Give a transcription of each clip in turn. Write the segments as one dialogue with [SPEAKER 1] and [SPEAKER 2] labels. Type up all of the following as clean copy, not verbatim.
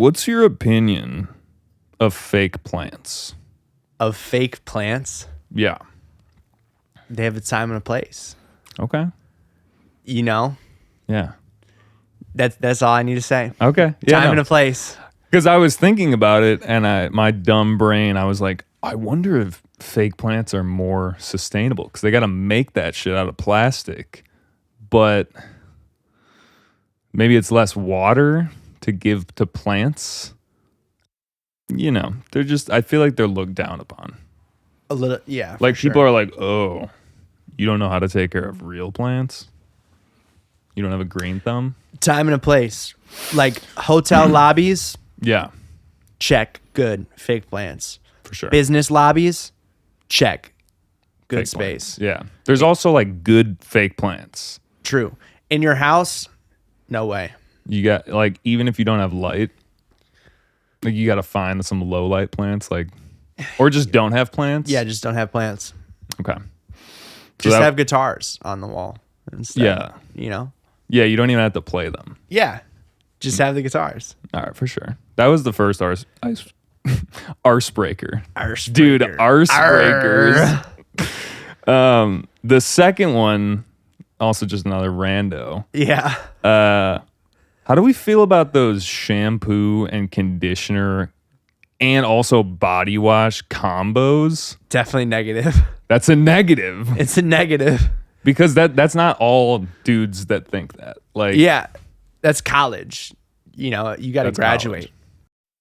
[SPEAKER 1] What's your opinion of fake plants?
[SPEAKER 2] Of fake plants,
[SPEAKER 1] Yeah.
[SPEAKER 2] they have a time and a place.
[SPEAKER 1] Okay.
[SPEAKER 2] You know,
[SPEAKER 1] Yeah.
[SPEAKER 2] that's all I need to say.
[SPEAKER 1] Okay. Yeah.
[SPEAKER 2] Time and a place.
[SPEAKER 1] Because I was thinking about it, and my dumb brain, I was like, I wonder if fake plants are more sustainable because they got to make that shit out of plastic, but maybe it's less water to give to plants. You know, they're just, I feel like they're looked down upon.
[SPEAKER 2] A little, yeah.
[SPEAKER 1] Like people are like, oh, you don't know how to take care of real plants? You don't have a green thumb?
[SPEAKER 2] Time and a place. Like hotel lobbies,
[SPEAKER 1] Yeah,
[SPEAKER 2] check. Good. Fake plants.
[SPEAKER 1] for sure.
[SPEAKER 2] Business lobbies, check. Good
[SPEAKER 1] Fake
[SPEAKER 2] space.
[SPEAKER 1] plants. Yeah. There's also like good fake plants.
[SPEAKER 2] True. In your house, no way.
[SPEAKER 1] You got like, even if you don't have light, like you got to find some low light plants, like, or just don't have plants.
[SPEAKER 2] Yeah, just don't have plants.
[SPEAKER 1] Okay.
[SPEAKER 2] Just have guitars on the wall instead.
[SPEAKER 1] Yeah.
[SPEAKER 2] You know?
[SPEAKER 1] Yeah, you don't even have to play them.
[SPEAKER 2] Yeah. Just have the guitars.
[SPEAKER 1] All right, for sure. That was the first arse breaker.
[SPEAKER 2] Arse
[SPEAKER 1] Dude,
[SPEAKER 2] breaker.
[SPEAKER 1] arse breakers. The second one, also just another rando.
[SPEAKER 2] Yeah.
[SPEAKER 1] How do we feel about those shampoo and conditioner and also body wash combos?
[SPEAKER 2] Definitely negative.
[SPEAKER 1] That's a negative.
[SPEAKER 2] It's a negative.
[SPEAKER 1] Because that's not all dudes that think that. Like,
[SPEAKER 2] Yeah. That's college. You know, you got to
[SPEAKER 1] That's
[SPEAKER 2] graduate.
[SPEAKER 1] college.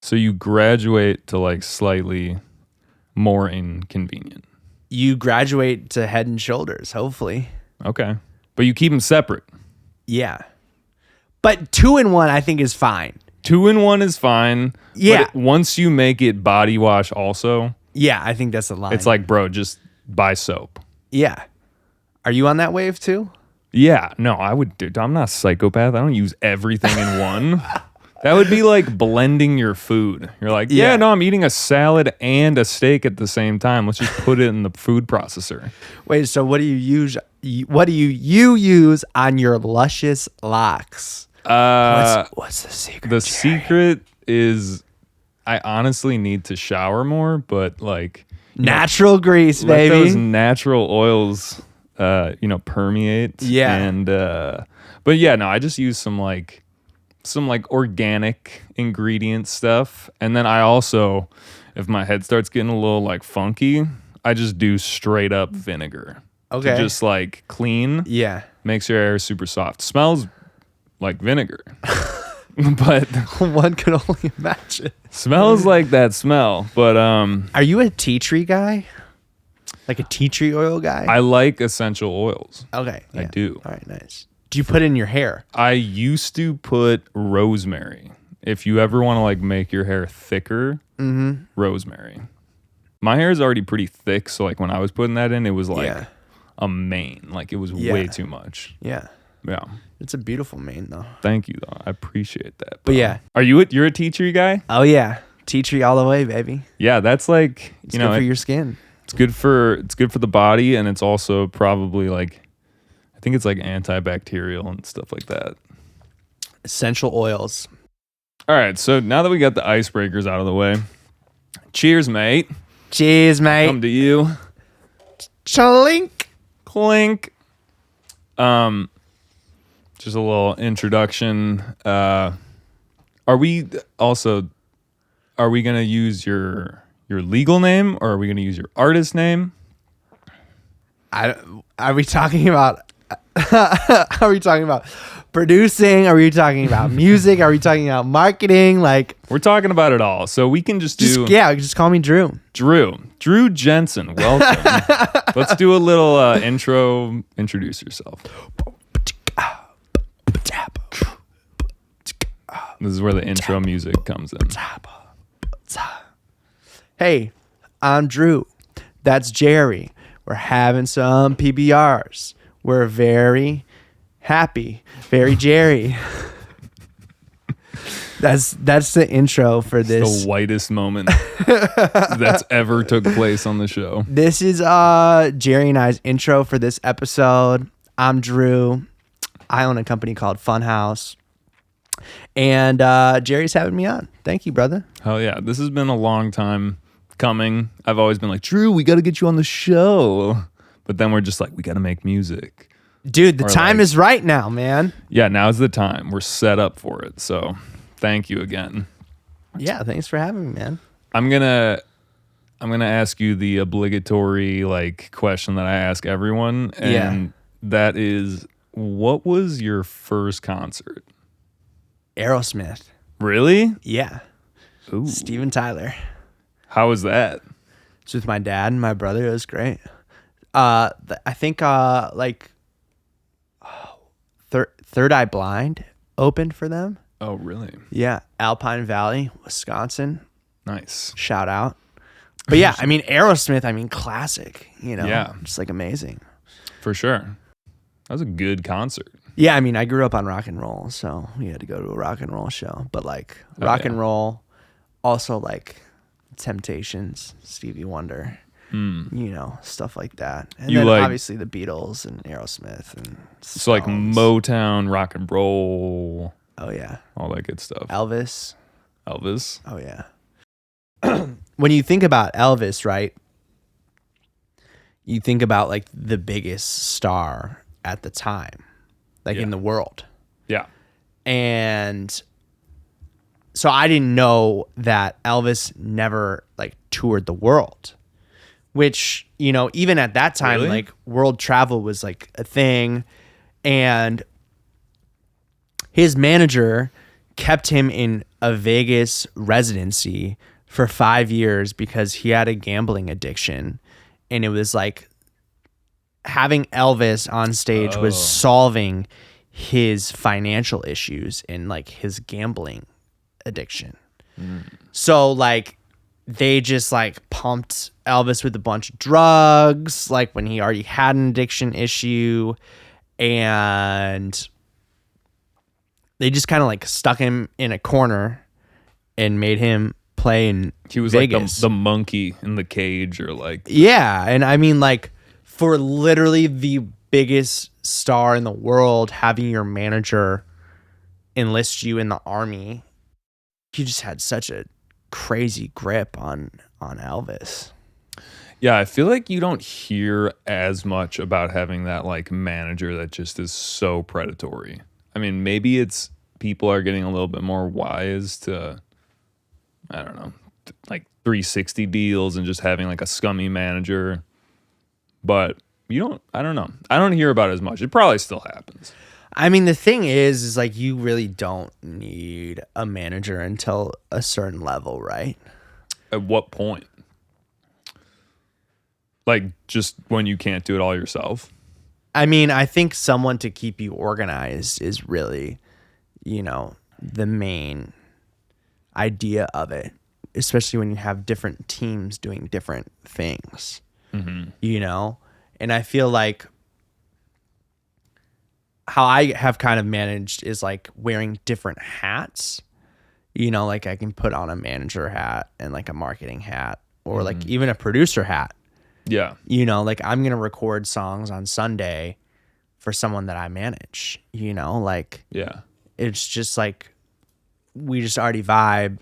[SPEAKER 1] So you graduate to like slightly more inconvenient.
[SPEAKER 2] You graduate to Head and Shoulders, hopefully.
[SPEAKER 1] Okay. But you keep them separate.
[SPEAKER 2] Yeah. But 2-in-1 I think is fine.
[SPEAKER 1] 2-in-1 is fine.
[SPEAKER 2] Yeah.
[SPEAKER 1] But once you make it body wash also,
[SPEAKER 2] Yeah, I think that's the line.
[SPEAKER 1] it's like, bro, just buy soap.
[SPEAKER 2] Yeah. Are you on that wave too?
[SPEAKER 1] Yeah. No, I would, dude, I'm not a psychopath. I don't use everything in one. That would be like blending your food. You're like, yeah,
[SPEAKER 2] Yeah.
[SPEAKER 1] no, I'm eating a salad and a steak at the same time. Let's just put it in the food processor.
[SPEAKER 2] Wait, so what do you use? What do you use on your luscious locks? What's the secret?
[SPEAKER 1] The
[SPEAKER 2] Jerry?
[SPEAKER 1] secret is I honestly need to shower more, but like
[SPEAKER 2] Natural grease,
[SPEAKER 1] let
[SPEAKER 2] baby.
[SPEAKER 1] those natural oils permeate.
[SPEAKER 2] Yeah.
[SPEAKER 1] And but yeah, no, I just use some organic ingredient stuff. And then I also, if my head starts getting a little like funky, I just do straight up vinegar.
[SPEAKER 2] Okay.
[SPEAKER 1] To just like clean.
[SPEAKER 2] Yeah.
[SPEAKER 1] Makes your hair super soft. Smells like vinegar. But
[SPEAKER 2] One could only imagine.
[SPEAKER 1] smells like that smell. But
[SPEAKER 2] Are you a tea tree guy? Like a tea tree oil guy?
[SPEAKER 1] I like essential oils.
[SPEAKER 2] Okay.
[SPEAKER 1] I
[SPEAKER 2] yeah.
[SPEAKER 1] do.
[SPEAKER 2] All right, nice. Do you put it in your hair?
[SPEAKER 1] I used to put rosemary. If you ever want to like make your hair thicker, rosemary. My hair is already pretty thick, so like when I was putting that in, it was like
[SPEAKER 2] Yeah.
[SPEAKER 1] a mane. Like it was
[SPEAKER 2] Yeah.
[SPEAKER 1] way too much.
[SPEAKER 2] Yeah.
[SPEAKER 1] Yeah.
[SPEAKER 2] It's a beautiful mane though.
[SPEAKER 1] Thank you though. I appreciate that.
[SPEAKER 2] But yeah.
[SPEAKER 1] You're a tea tree guy?
[SPEAKER 2] Oh yeah. Tea tree all the way, baby.
[SPEAKER 1] Yeah, that's like,
[SPEAKER 2] It's good for your skin.
[SPEAKER 1] it's good for the body, and it's also probably like, I think it's like antibacterial and stuff like that.
[SPEAKER 2] Essential oils.
[SPEAKER 1] All right, so now that we got the icebreakers out of the way, cheers, mate.
[SPEAKER 2] Cheers, mate.
[SPEAKER 1] Come to you.
[SPEAKER 2] Chlink.
[SPEAKER 1] Clink. Just a little introduction. Are we gonna use your legal name, or are we gonna use your artist name?
[SPEAKER 2] Are we talking about? Are we talking about producing? Are we talking about music? Are we talking about marketing? Like,
[SPEAKER 1] We're talking about it all, so we can just do
[SPEAKER 2] just call me Drew.
[SPEAKER 1] Drew Jensen. Welcome. Let's do a little intro. Introduce yourself. This is where the intro music comes in.
[SPEAKER 2] Hey, I'm Drew. That's Jerry. We're having some PBRs. We're very happy. Very Jerry. That's the intro for this.
[SPEAKER 1] The whitest moment that's ever took place on the show.
[SPEAKER 2] This is Jerry and I's intro for this episode. I'm Drew. I own a company called Funhouse. And Jerry's having me on. Thank you, brother.
[SPEAKER 1] Hell yeah. This has been a long time coming. I've always been like, Drew, we got to get you on the show. But then we're just like, we got to make music.
[SPEAKER 2] Dude, the time is right now, man.
[SPEAKER 1] Yeah, now's the time. We're set up for it. So thank you again.
[SPEAKER 2] Yeah, thanks for having me, man.
[SPEAKER 1] I'm gonna ask you the obligatory like question that I ask everyone. And that is, what was your first concert?
[SPEAKER 2] Aerosmith.
[SPEAKER 1] Really?
[SPEAKER 2] Yeah.
[SPEAKER 1] Ooh.
[SPEAKER 2] Steven Tyler.
[SPEAKER 1] How was that?
[SPEAKER 2] It's with my dad and my brother. It was great. I think like Third Eye Blind opened for them.
[SPEAKER 1] Oh, really?
[SPEAKER 2] Yeah. Alpine Valley, Wisconsin.
[SPEAKER 1] Nice.
[SPEAKER 2] Shout out. But yeah, I mean, Aerosmith, I mean, classic, you know?
[SPEAKER 1] Yeah.
[SPEAKER 2] Just like amazing.
[SPEAKER 1] For sure. That was a good concert.
[SPEAKER 2] Yeah, I mean, I grew up on rock and roll, so we had to go to a rock and roll show. But like rock and roll, also like Temptations, Stevie Wonder, you know, stuff like that. And
[SPEAKER 1] You
[SPEAKER 2] then
[SPEAKER 1] like-
[SPEAKER 2] obviously the Beatles and Aerosmith and
[SPEAKER 1] So like
[SPEAKER 2] Stones.
[SPEAKER 1] Motown, rock and roll,
[SPEAKER 2] Oh yeah.
[SPEAKER 1] all that good stuff.
[SPEAKER 2] Elvis.
[SPEAKER 1] Elvis.
[SPEAKER 2] Oh yeah. When you think about Elvis, right? You think about like the biggest star at the time, like in the world.
[SPEAKER 1] Yeah.
[SPEAKER 2] And so I didn't know that Elvis never like toured the world, which, you know, even at that time,
[SPEAKER 1] Really?
[SPEAKER 2] like world travel was like a thing. And his manager kept him in a Vegas residency for 5 years because he had a gambling addiction. And it was like having Elvis on stage was solving his financial issues and like his gambling addiction. So like they just like pumped Elvis with a bunch of drugs, like when he already had an addiction issue, and they just kind of like stuck him in a corner and made him play in
[SPEAKER 1] He was
[SPEAKER 2] Vegas.
[SPEAKER 1] like the monkey in the cage, or like,
[SPEAKER 2] Yeah, and I mean, like, for literally the biggest star in the world, having your manager enlist you in the army, you just had such a crazy grip on Elvis.
[SPEAKER 1] yeah, I feel like you don't hear as much about having that like manager that just is so predatory. I mean, maybe it's people are getting a little bit more wise to, I don't know, like 360 deals and just having like a scummy manager. But I don't know. I don't hear about it as much. It probably still happens.
[SPEAKER 2] I mean, the thing is like you really don't need a manager until a certain level, right?
[SPEAKER 1] At what point? Like just when you can't do it all yourself?
[SPEAKER 2] I mean, I think someone to keep you organized is really, you know, the main idea of it, especially when you have different teams doing different things, you know? And I feel like how I have kind of managed is like wearing different hats, you know, like I can put on a manager hat and like a marketing hat or like even a producer hat.
[SPEAKER 1] Yeah.
[SPEAKER 2] You know, like I'm going to record songs on Sunday for someone that I manage, you know, like
[SPEAKER 1] Yeah.
[SPEAKER 2] it's just like we just already vibe.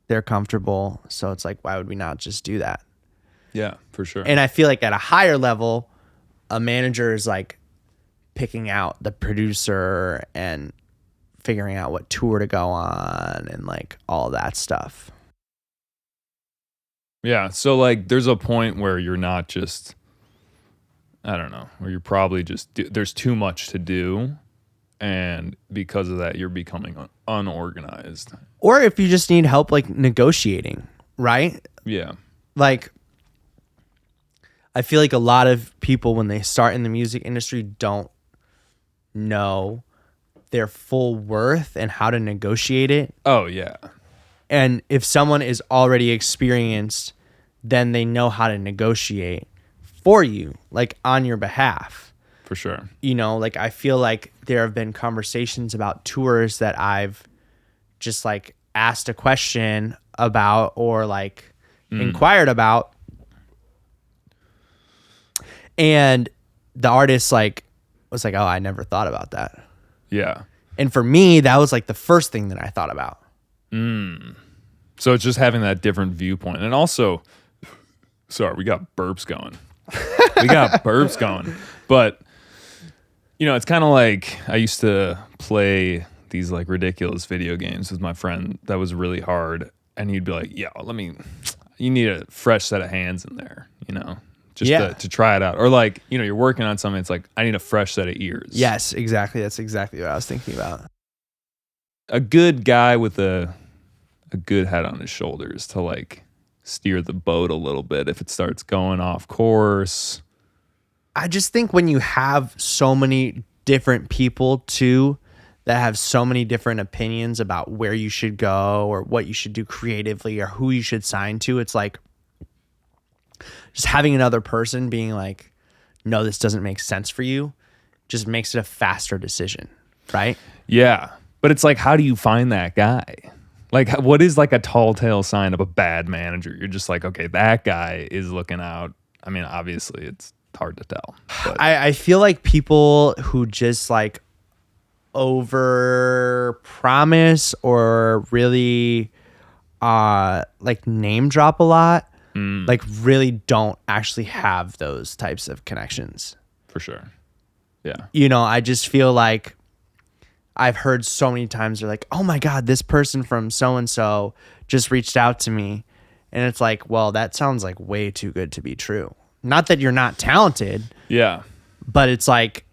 [SPEAKER 2] They're comfortable. So it's like, why would we not just do that?
[SPEAKER 1] Yeah, for sure.
[SPEAKER 2] And I feel like at a higher level, a manager is like picking out the producer and figuring out what tour to go on and like all that stuff.
[SPEAKER 1] Yeah, so like there's a point where you're not just, I don't know, where you're probably just, there's too much to do. And because of that, you're becoming unorganized.
[SPEAKER 2] Or if you just need help like negotiating, right?
[SPEAKER 1] Yeah.
[SPEAKER 2] Like, I feel like a lot of people when they start in the music industry don't know their full worth and how to negotiate it.
[SPEAKER 1] Oh, yeah.
[SPEAKER 2] And if someone is already experienced, then they know how to negotiate for you, like on your behalf.
[SPEAKER 1] For sure.
[SPEAKER 2] You know, like I feel like there have been conversations about tours that I've just like asked a question about or like inquired about. And the artist like was like, oh, I never thought about that.
[SPEAKER 1] Yeah.
[SPEAKER 2] And for me, that was like the first thing that I thought about.
[SPEAKER 1] So it's just having that different viewpoint. And also, sorry, we got burps going. But, you know, it's kind of like I used to play these like ridiculous video games with my friend that was really hard. And he'd be like, yeah, you need a fresh set of hands in there, you know, just to try it out. Or like, you know, you're working on something. It's like, I need a fresh set of ears.
[SPEAKER 2] Yes, exactly. That's exactly what I was thinking about.
[SPEAKER 1] A good guy with a good head on his shoulders to like steer the boat a little bit if it starts going off course.
[SPEAKER 2] I just think when you have so many different people too that have so many different opinions about where you should go or what you should do creatively or who you should sign to, it's like just having another person being like, no, this doesn't make sense for you, just makes it a faster decision, right?
[SPEAKER 1] Yeah. But it's like, how do you find that guy? Like, what is like a tall tale sign of a bad manager? You're just like, okay, that guy is looking out. I mean, obviously, it's hard to tell. But.
[SPEAKER 2] I feel like people who just like over promise or really like name drop a lot, like really don't actually have those types of connections.
[SPEAKER 1] For sure. Yeah.
[SPEAKER 2] You know, I just feel like I've heard so many times they're like, oh my God, this person from so-and-so just reached out to me. And it's like, well, that sounds like way too good to be true. Not that you're not talented.
[SPEAKER 1] Yeah.
[SPEAKER 2] But it's like,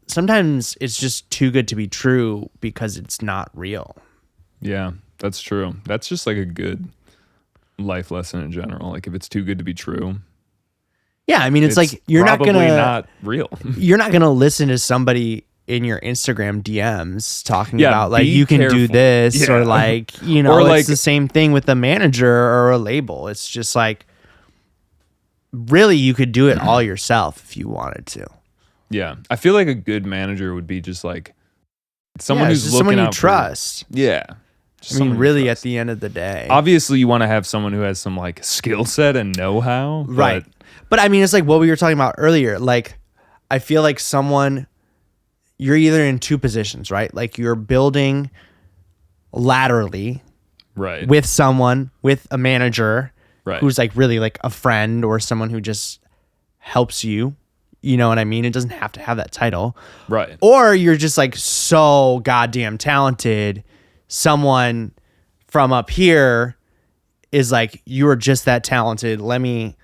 [SPEAKER 2] sometimes it's just too good to be true because it's not real.
[SPEAKER 1] Yeah, that's true. That's just like a good life lesson in general. Like if it's too good to be true.
[SPEAKER 2] Yeah. I mean, it's like, you're not
[SPEAKER 1] not real.
[SPEAKER 2] You're not going to listen to somebody in your Instagram DMs talking
[SPEAKER 1] Yeah,
[SPEAKER 2] about like,
[SPEAKER 1] be
[SPEAKER 2] you can
[SPEAKER 1] careful.
[SPEAKER 2] do this
[SPEAKER 1] Yeah.
[SPEAKER 2] or like, you know,
[SPEAKER 1] Or
[SPEAKER 2] it's
[SPEAKER 1] like-
[SPEAKER 2] the same thing with a manager or a label. It's just like, really, you could do it all yourself if you wanted to.
[SPEAKER 1] Yeah. I feel like a good manager would be just like someone
[SPEAKER 2] Yeah, it's
[SPEAKER 1] who's
[SPEAKER 2] just
[SPEAKER 1] looking
[SPEAKER 2] someone you
[SPEAKER 1] out for-
[SPEAKER 2] trust.
[SPEAKER 1] Yeah. Just
[SPEAKER 2] I mean,
[SPEAKER 1] someone you
[SPEAKER 2] really,
[SPEAKER 1] trust.
[SPEAKER 2] at the end of the day.
[SPEAKER 1] Obviously, you want to have someone who has some like skill set and know-how.
[SPEAKER 2] Right. But I mean, it's like what we were talking about earlier. Like, I feel like you're either in two positions, right? Like you're building laterally
[SPEAKER 1] Right.
[SPEAKER 2] with someone, with a manager
[SPEAKER 1] Right.
[SPEAKER 2] who's like really like a friend or someone who just helps you. You know what I mean? It doesn't have to have that title.
[SPEAKER 1] Right.
[SPEAKER 2] Or you're just like so goddamn talented. Someone from up here is like, you are just that talented. Let me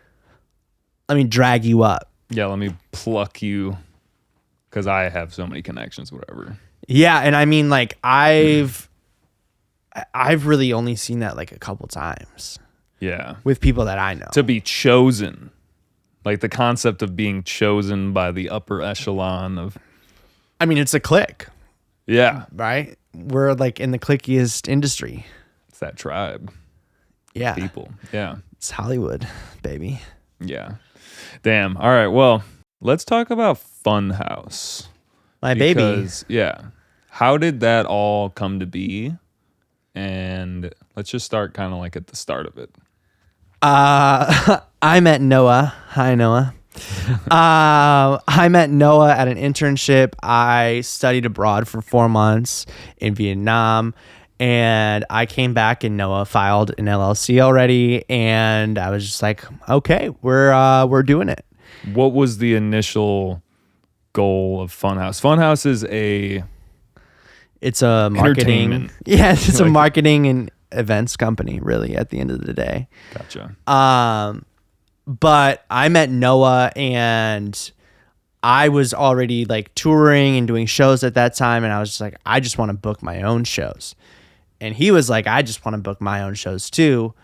[SPEAKER 2] drag you up.
[SPEAKER 1] Yeah, let me pluck you because I have so many connections, whatever.
[SPEAKER 2] Yeah, and I mean, like I've really only seen that like a couple times
[SPEAKER 1] Yeah.
[SPEAKER 2] with people that I know.
[SPEAKER 1] To be chosen. Like the concept of being chosen by the upper echelon of.
[SPEAKER 2] I mean, it's a clique,
[SPEAKER 1] Yeah.
[SPEAKER 2] right? We're like in the clickiest industry.
[SPEAKER 1] It's that tribe.
[SPEAKER 2] Yeah,
[SPEAKER 1] People. Yeah.
[SPEAKER 2] it's Hollywood, baby.
[SPEAKER 1] Yeah. Damn. All right. Well, let's talk about Funhouse.
[SPEAKER 2] My baby.
[SPEAKER 1] Because, yeah. How did that all come to be? And let's just start kind of like at the start of it.
[SPEAKER 2] I met Noah. Hi, Noah. I met Noah at an internship. I studied abroad for 4 months in Vietnam, and I came back and Noah filed an LLC already, and I was just like, okay, we're doing it.
[SPEAKER 1] What was the initial goal of Funhouse? Funhouse is
[SPEAKER 2] It's a marketing.
[SPEAKER 1] Entertainment.
[SPEAKER 2] Yeah, it's a
[SPEAKER 1] Like-
[SPEAKER 2] marketing and events company, really, at the end of the day.
[SPEAKER 1] Gotcha.
[SPEAKER 2] But I met Noah and I was already like touring and doing shows at that time. And I was just like, I just want to book my own shows. And he was like, I just want to book my own shows too.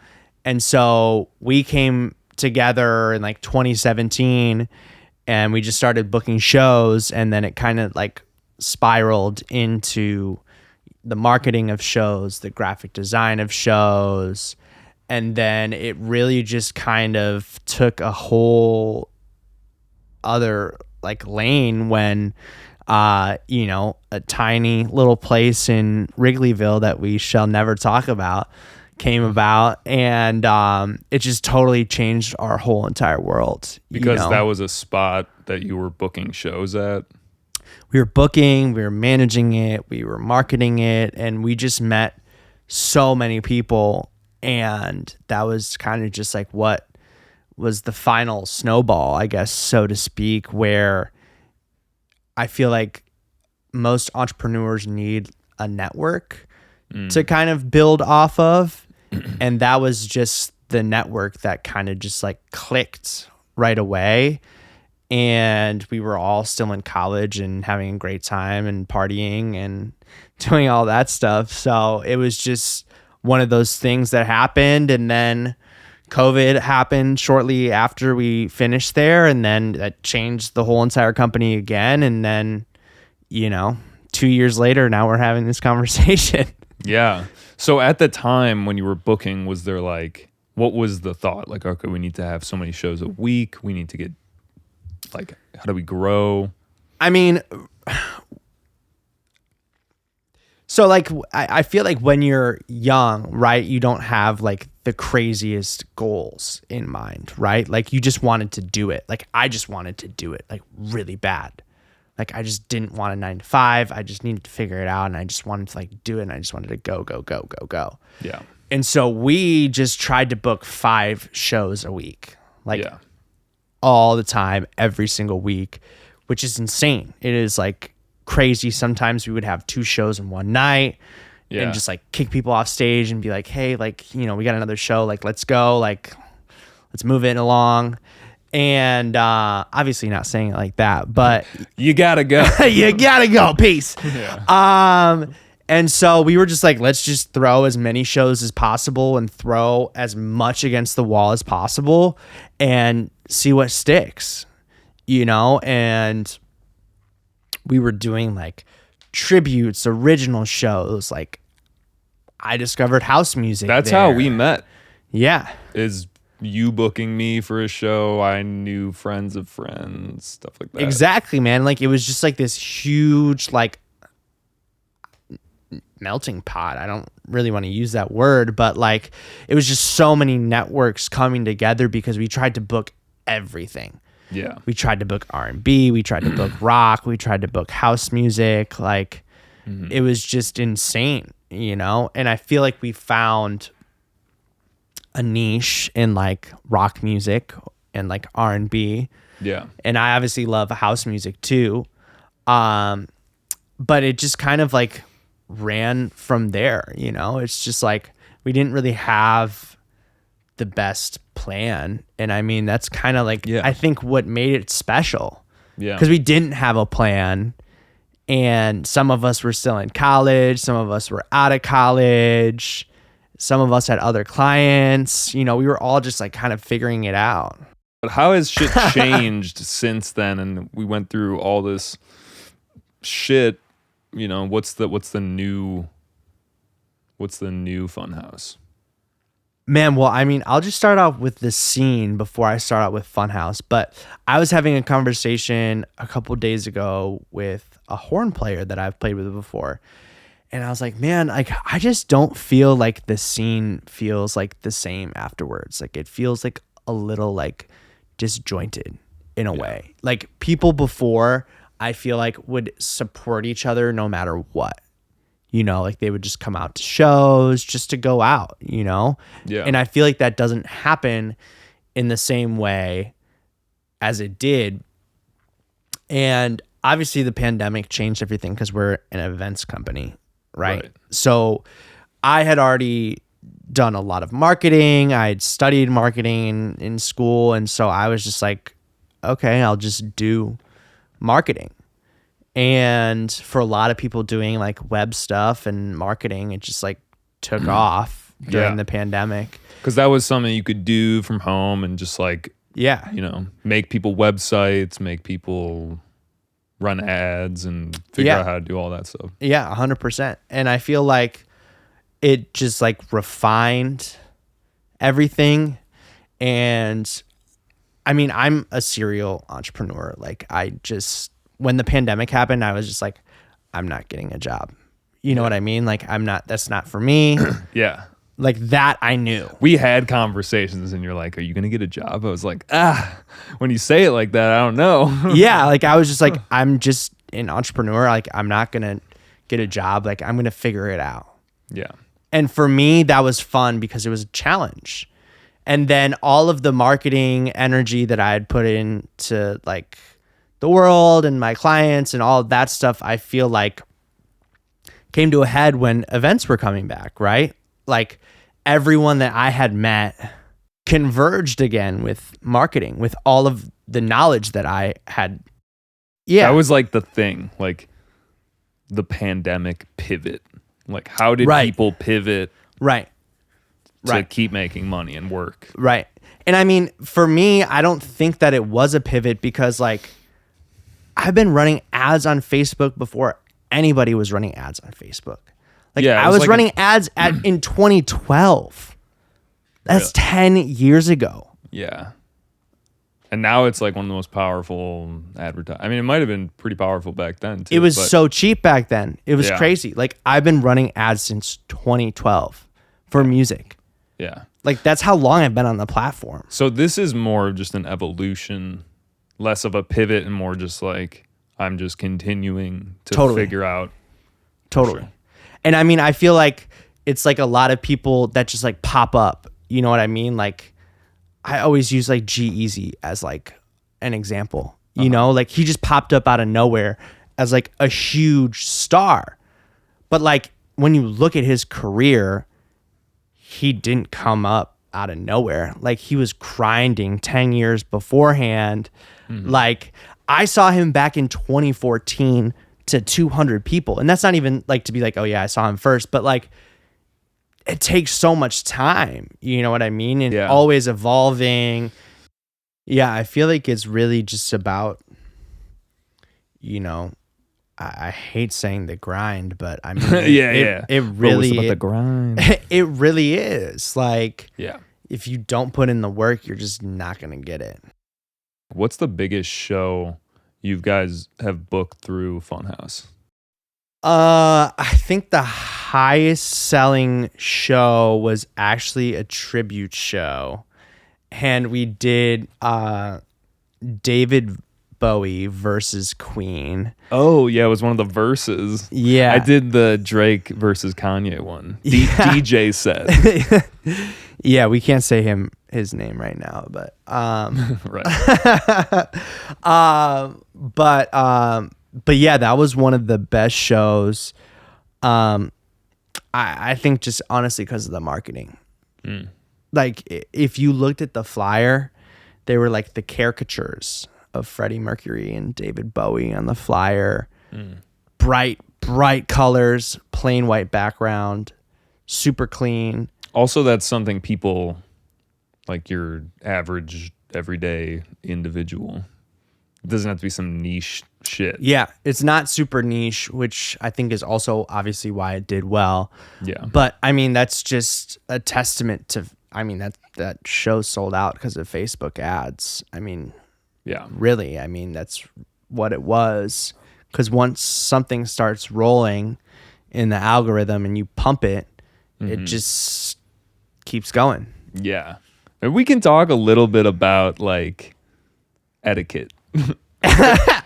[SPEAKER 2] And so we came together in like 2017 and we just started booking shows. And then it kind of like spiraled into the marketing of shows, the graphic design of shows. And then it really just kind of took a whole other like lane when, a tiny little place in Wrigleyville that we shall never talk about came about. And it just totally changed our whole entire world.
[SPEAKER 1] Because that was a spot that you were booking shows at.
[SPEAKER 2] we were booking, we were managing it, we were marketing it, and we just met so many people. And that was kind of just like what was the final snowball, I guess, so to speak, where I feel like most entrepreneurs need a network to kind of build off of. And that was just the network that kind of just like clicked right away. And we were all still in college and having a great time and partying and doing all that stuff. So it was just one of those things that happened. And then COVID happened shortly after we finished there. And then that changed the whole entire company again. And then, 2 years later, now we're having this conversation.
[SPEAKER 1] Yeah. So at the time when you were booking, was there like, what was the thought? Like, okay, we need to have so many shows a week. We need to get, like, how do we grow?
[SPEAKER 2] I mean, so like, I feel like when you're young, right, you don't have like the craziest goals in mind, right? Like you just wanted to do it. Like I just wanted to do it like really bad. Like I just didn't want a 9 to 5. I just needed to figure it out and I just wanted to like do it and I just wanted to go.
[SPEAKER 1] Yeah.
[SPEAKER 2] And so we just tried to book 5 shows a week, like all the time, every single week, which is insane. It is like crazy. Sometimes we would have 2 shows in one night and just like kick people off stage and be like, hey, like, we got another show. Like, let's go. Like, let's move it along. And obviously not saying it like that, but
[SPEAKER 1] you gotta go.
[SPEAKER 2] You gotta go. Peace.
[SPEAKER 1] Yeah.
[SPEAKER 2] And so we were just like, let's just throw as many shows as possible and throw as much against the wall as possible and see what sticks, and we were doing like tributes, original shows. Like I discovered house music.
[SPEAKER 1] That's
[SPEAKER 2] there.
[SPEAKER 1] how we met.
[SPEAKER 2] Yeah.
[SPEAKER 1] Is you booking me for a show. I knew friends of friends, stuff like that.
[SPEAKER 2] Exactly, man. Like it was just like this huge like melting pot. I don't really want to use that word, but like it was just so many networks coming together because we tried to book everything.
[SPEAKER 1] Yeah.
[SPEAKER 2] We tried to book R&B, we tried to book rock, we tried to book house music. Like it was just insane, And I feel like we found a niche in like rock music and like R&B.
[SPEAKER 1] Yeah.
[SPEAKER 2] And I obviously love house music too. But it just kind of like ran from there, It's just like we didn't really have the best plan. And I mean, that's kind of like, I think what made it special.
[SPEAKER 1] Yeah.
[SPEAKER 2] Because we didn't have a plan. And some of us were still in college. Some of us were out of college. Some of us had other clients. We were all just like kind of figuring it out.
[SPEAKER 1] But how has shit changed since then? And we went through all this shit. What's the new Funhouse?
[SPEAKER 2] Man, well, I mean, I'll just start off with the scene before I start out with Funhouse. But I was having a conversation a couple days ago with a horn player that I've played with before. And I was like, man, like, I just don't feel like the scene feels like the same afterwards. Like, it feels like a little like disjointed in a way. Like, people before, I feel like would support each other no matter what. Like they would just come out to shows just to go out, Yeah. And I feel like that doesn't happen in the same way as it did. And obviously the pandemic changed everything because we're an events company, right? So I had already done a lot of marketing. I had studied marketing in school. And so I was just like, okay, I'll just do marketing. And for a lot of people doing like web stuff and marketing, it just like took off during the pandemic.
[SPEAKER 1] Because that was something you could do from home and just like, make people websites, make people run ads and figure out how to do all that stuff.
[SPEAKER 2] Yeah, 100%. And I feel like it just like refined everything. And I mean, I'm a serial entrepreneur. Like when the pandemic happened, I was just like, I'm not getting a job. You know what I mean? Like, that's not for me.
[SPEAKER 1] Yeah.
[SPEAKER 2] Like that I knew.
[SPEAKER 1] We had conversations and you're like, are you going to get a job? I was like, when you say it like that, I don't know.
[SPEAKER 2] Yeah. Like I was just like, I'm just an entrepreneur. Like, I'm not going to get a job. Like, I'm going to figure it out.
[SPEAKER 1] Yeah.
[SPEAKER 2] And for me, that was fun because it was a challenge. And then all of the marketing energy that I had put into like the world and my clients and all of that stuff, I feel like came to a head when events were coming back, right? Like everyone that I had met converged again with marketing, with all of the knowledge that I had. Yeah.
[SPEAKER 1] That was like the thing, like the pandemic pivot. Like, how did people pivot to keep making money and work?
[SPEAKER 2] Right. And I mean, for me, I don't think that it was a pivot because like I've been running ads on Facebook before anybody was running ads on Facebook. Like I was like running ads in 2012. That's 10 years ago.
[SPEAKER 1] Yeah. And now it's like one of the most powerful advertising. I mean, it might have been pretty powerful back then too.
[SPEAKER 2] It was so cheap back then. It was crazy. Like I've been running ads since 2012 for music.
[SPEAKER 1] Yeah.
[SPEAKER 2] Like that's how long I've been on the platform.
[SPEAKER 1] So this is more of just an evolution, less of a pivot and more just like I'm just continuing to figure out.
[SPEAKER 2] Totally. Sure. And I mean, I feel like it's like a lot of people that just like pop up. You know what I mean? Like I always use like G-Eazy as like an example, you know, like he just popped up out of nowhere as like a huge star. But like when you look at his career, he didn't come up out of nowhere. Like he was grinding 10 years beforehand. Mm-hmm. Like I saw him back in 2014 to 200 people. And that's not even like to be like, oh yeah, I saw him first, but like it takes so much time, you know what I mean? And always evolving. Yeah, I feel like it's really just about, you know, I hate saying the grind, but I mean, it really,
[SPEAKER 1] about the grind.
[SPEAKER 2] It really is. Like,
[SPEAKER 1] yeah,
[SPEAKER 2] if you don't put in the work, you're just not going to get it.
[SPEAKER 1] What's the biggest show you guys have booked through Funhouse?
[SPEAKER 2] I think the highest selling show was actually a tribute show. And we did David Bowie versus Queen.
[SPEAKER 1] Oh, yeah, it was one of the verses.
[SPEAKER 2] Yeah.
[SPEAKER 1] I did the Drake versus Kanye one. DJ set.
[SPEAKER 2] Yeah, we can't say his name right now, but
[SPEAKER 1] right.
[SPEAKER 2] But yeah, that was one of the best shows. I think just honestly because of the marketing. Mm. Like if you looked at the flyer, they were like the caricatures of Freddie Mercury and David Bowie on the flyer. Mm. Bright colors, plain white background, super clean.
[SPEAKER 1] Also, that's something people like your average everyday individual. It doesn't have to be some niche shit.
[SPEAKER 2] Yeah, it's not super niche, which I think is also obviously why it did well.
[SPEAKER 1] Yeah.
[SPEAKER 2] But I mean, that's just a testament to, I mean, that show sold out because of Facebook ads. I mean,
[SPEAKER 1] yeah,
[SPEAKER 2] really, I mean, that's what it was. Because once something starts rolling in the algorithm and you pump it, it just keeps going.
[SPEAKER 1] Yeah. And we can talk a little bit about like etiquette.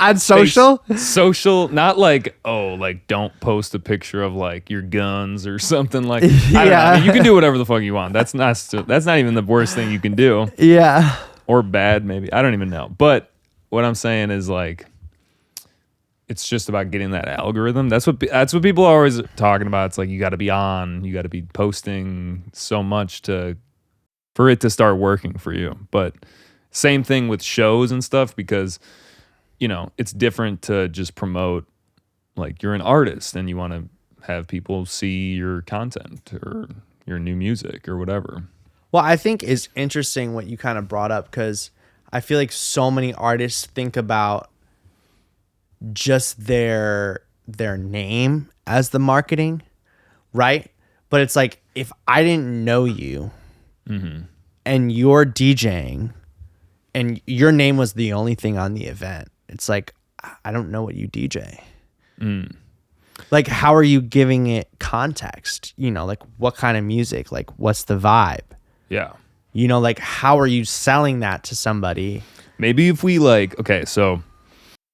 [SPEAKER 2] On social?
[SPEAKER 1] Social, not like, oh, like don't post a picture of like your guns or something like I don't know. I mean, you can do whatever the fuck you want. That's not even the worst thing you can do.
[SPEAKER 2] Yeah.
[SPEAKER 1] Or bad, maybe. I don't even know. But what I'm saying is like it's just about getting that algorithm. That's what people are always talking about. It's like you got to be on, you got to be posting so much for it to start working for you. But same thing with shows and stuff because, you know, it's different to just promote, like you're an artist and you want to have people see your content or your new music or whatever.
[SPEAKER 2] Well, I think it's interesting what you kind of brought up because I feel like so many artists think about just their name as the marketing, right? But it's like if I didn't know you and you're DJing and your name was the only thing on the event, it's like, I don't know what you DJ. Mm. Like, how are you giving it context? You know, like what kind of music? Like, what's the vibe?
[SPEAKER 1] Yeah.
[SPEAKER 2] You know, like, how are you selling that to somebody?
[SPEAKER 1] Maybe if we like, okay, so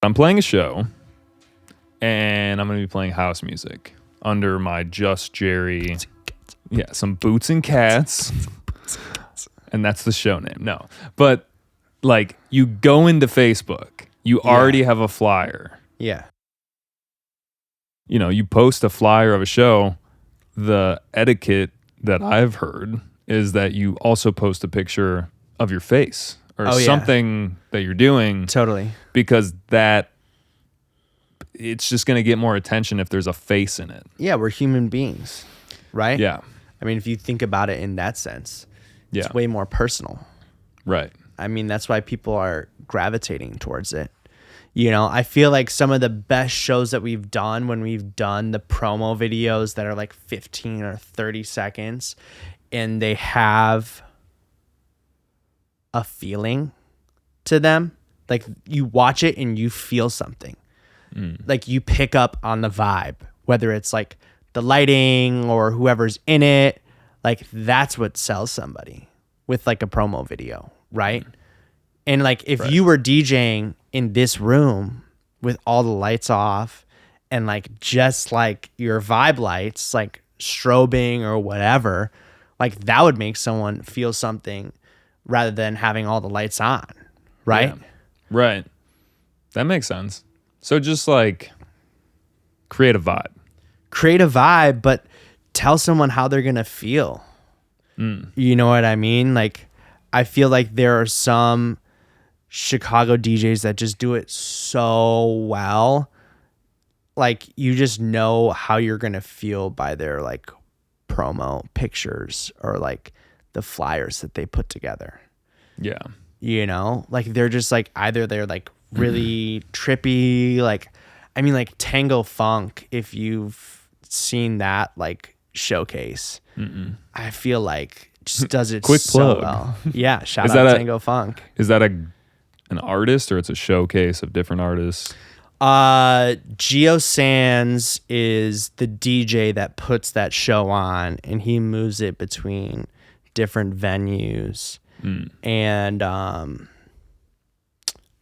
[SPEAKER 1] I'm playing a show and I'm going to be playing house music under my Just Jerry. Yeah, some Boots and Cats. And that's the show name. No. But like you go into Facebook, you already have a flyer.
[SPEAKER 2] Yeah.
[SPEAKER 1] You know, you post a flyer of a show. The etiquette that I've heard is that you also post a picture of your face or something that you're doing.
[SPEAKER 2] Totally.
[SPEAKER 1] Because it's just going to get more attention if there's a face in it.
[SPEAKER 2] Yeah, we're human beings, right?
[SPEAKER 1] Yeah.
[SPEAKER 2] I mean, if you think about it in that sense, it's way more personal.
[SPEAKER 1] Right.
[SPEAKER 2] I mean, that's why people are gravitating towards it. You know, I feel like some of the best shows that we've done when we've done the promo videos that are like 15 or 30 seconds and they have a feeling to them. Like you watch it and you feel something. Like you pick up on the vibe, whether it's like the lighting or whoever's in it. Like that's what sells somebody with like a promo video, right? And like if you were DJing in this room with all the lights off and like just like your vibe lights, like strobing or whatever, like that would make someone feel something rather than having all the lights on, right?
[SPEAKER 1] Yeah. Right. That makes sense. So just like create a vibe.
[SPEAKER 2] Create a vibe, but tell someone how they're going to feel. You know what I mean? Like I feel like there are some Chicago DJs that just do it so well. Like you just know how you're going to feel by their like promo pictures or like the flyers that they put together.
[SPEAKER 1] Yeah.
[SPEAKER 2] You know, like they're just like either they're like really trippy, like I mean like Tango Funk, if you've seen that like showcase. I feel like just does it
[SPEAKER 1] Quick
[SPEAKER 2] so
[SPEAKER 1] plug.
[SPEAKER 2] well. Yeah, shout
[SPEAKER 1] Is
[SPEAKER 2] out
[SPEAKER 1] that
[SPEAKER 2] Tango Funk.
[SPEAKER 1] Is that an artist or it's a showcase of different artists?
[SPEAKER 2] Geo Sands is the DJ that puts that show on and he moves it between different venues. And I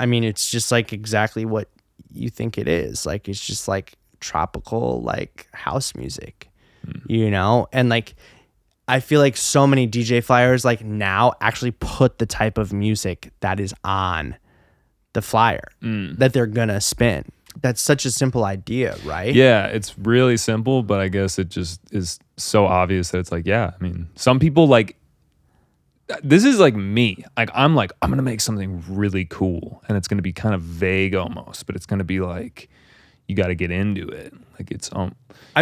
[SPEAKER 2] mean it's just like exactly what you think it is. Like it's just like tropical like house music. You know? And like I feel like so many DJ flyers like now actually put the type of music that is on the flyer that they're gonna spin. That's such a simple idea, right?
[SPEAKER 1] Yeah, it's really simple, but I guess it just is so obvious that it's like, yeah, I mean, some people like, this is like me. Like, I'm going to make something really cool and it's going to be kind of vague almost, but it's going to be like, you got to get into it. Like it's,
[SPEAKER 2] I mean,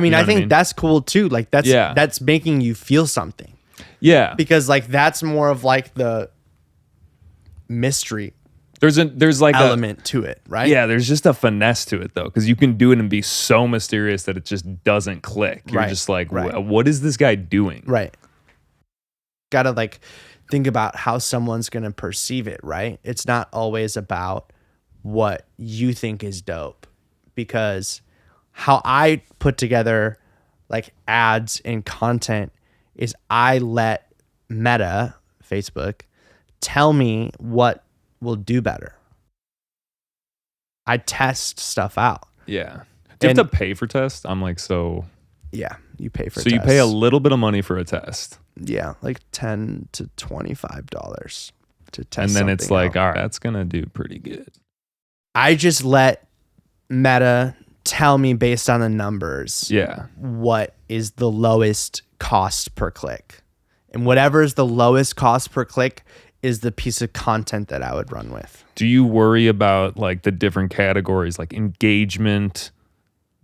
[SPEAKER 1] you know
[SPEAKER 2] I
[SPEAKER 1] what
[SPEAKER 2] think that's cool too. Like that's making you feel something.
[SPEAKER 1] Yeah.
[SPEAKER 2] Because like, that's more of like the mystery.
[SPEAKER 1] There's like
[SPEAKER 2] element to it, right?
[SPEAKER 1] Yeah, there's just a finesse to it though, because you can do it and be so mysterious that it just doesn't click. You're just like, what is this guy doing?
[SPEAKER 2] Right. Gotta like think about how someone's gonna perceive it, right? It's not always about what you think is dope, because how I put together like ads and content is I let Meta, Facebook, tell me what will do better. I test stuff out.
[SPEAKER 1] Yeah. Do you have to pay for tests? I'm like,
[SPEAKER 2] yeah, you pay for
[SPEAKER 1] tests. You pay a little bit of money for a test.
[SPEAKER 2] Yeah, like $10 to $25 to test.
[SPEAKER 1] And then it's like,
[SPEAKER 2] out.
[SPEAKER 1] all right, that's gonna do pretty good.
[SPEAKER 2] I just let Meta tell me based on the numbers.
[SPEAKER 1] Yeah.
[SPEAKER 2] What is the lowest cost per click? And whatever is the lowest cost per click is the piece of content that I would run with.
[SPEAKER 1] Do you worry about like the different categories, like engagement,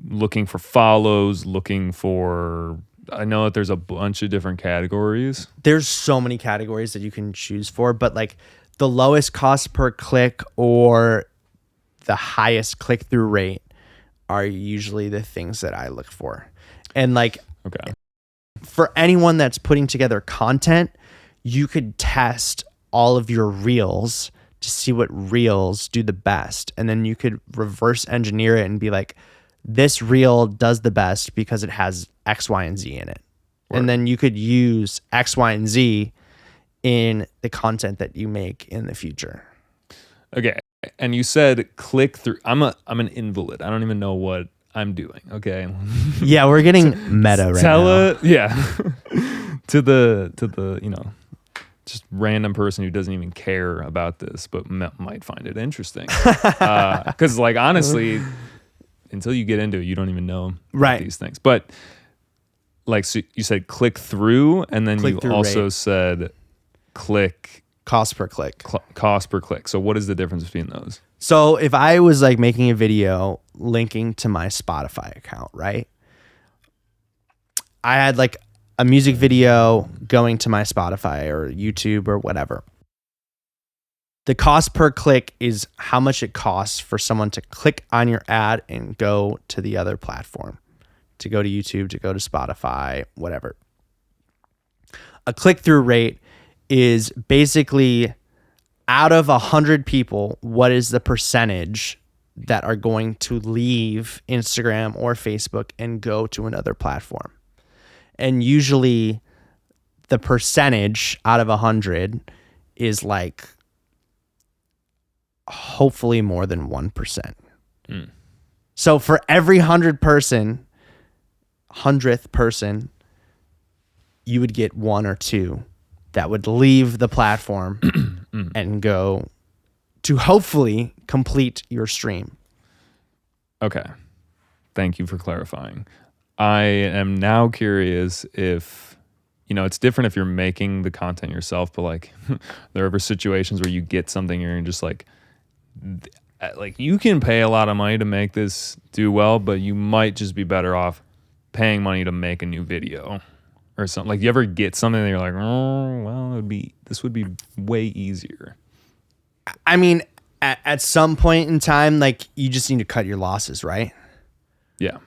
[SPEAKER 1] looking for follows, looking for, I know that there's a bunch of different categories.
[SPEAKER 2] There's so many categories that you can choose for, but like the lowest cost per click or the highest click-through rate are usually the things that I look for. And like,
[SPEAKER 1] okay,
[SPEAKER 2] for anyone that's putting together content, you could test all of your reels to see what reels do the best. And then you could reverse engineer it and be like, this reel does the best because it has X, Y, and Z in it. Word. And then you could use X, Y, and Z in the content that you make in the future.
[SPEAKER 1] Okay. And you said click through. I'm an invalid. I don't even know what I'm doing. Okay.
[SPEAKER 2] Yeah, we're getting meta right
[SPEAKER 1] Tell
[SPEAKER 2] now.
[SPEAKER 1] yeah. to the just random person who doesn't even care about this but might find it interesting. Cuz like honestly, until you get into it, you don't even know
[SPEAKER 2] Right.
[SPEAKER 1] these things. But like so you said click through, and then you
[SPEAKER 2] Click-through
[SPEAKER 1] also
[SPEAKER 2] rate.
[SPEAKER 1] said click
[SPEAKER 2] Cost per click.
[SPEAKER 1] cost per click. So what is the difference between those?
[SPEAKER 2] So if I was like making a video linking to my Spotify account, right? I had like a music video going to my Spotify or YouTube or whatever. The cost per click is how much it costs for someone to click on your ad and go to the other platform, to go to YouTube, to go to Spotify, whatever. A click-through rate is basically out of 100 people, what is the percentage that are going to leave Instagram or Facebook and go to another platform? And usually the percentage out of 100 is like hopefully more than 1%. So for every 100th person, you would get one or two that would leave the platform and go to hopefully complete your stream.
[SPEAKER 1] Okay. Thank you for clarifying. I am now curious if, it's different if you're making the content yourself, but like there are ever situations where you get something and you're just like you can pay a lot of money to make this do well, but you might just be better off paying money to make a new video or something. Like you ever get something that you're like, oh, well, this would be way easier.
[SPEAKER 2] I mean, at some point in time, like you just need to cut your losses, right?
[SPEAKER 1] Yeah.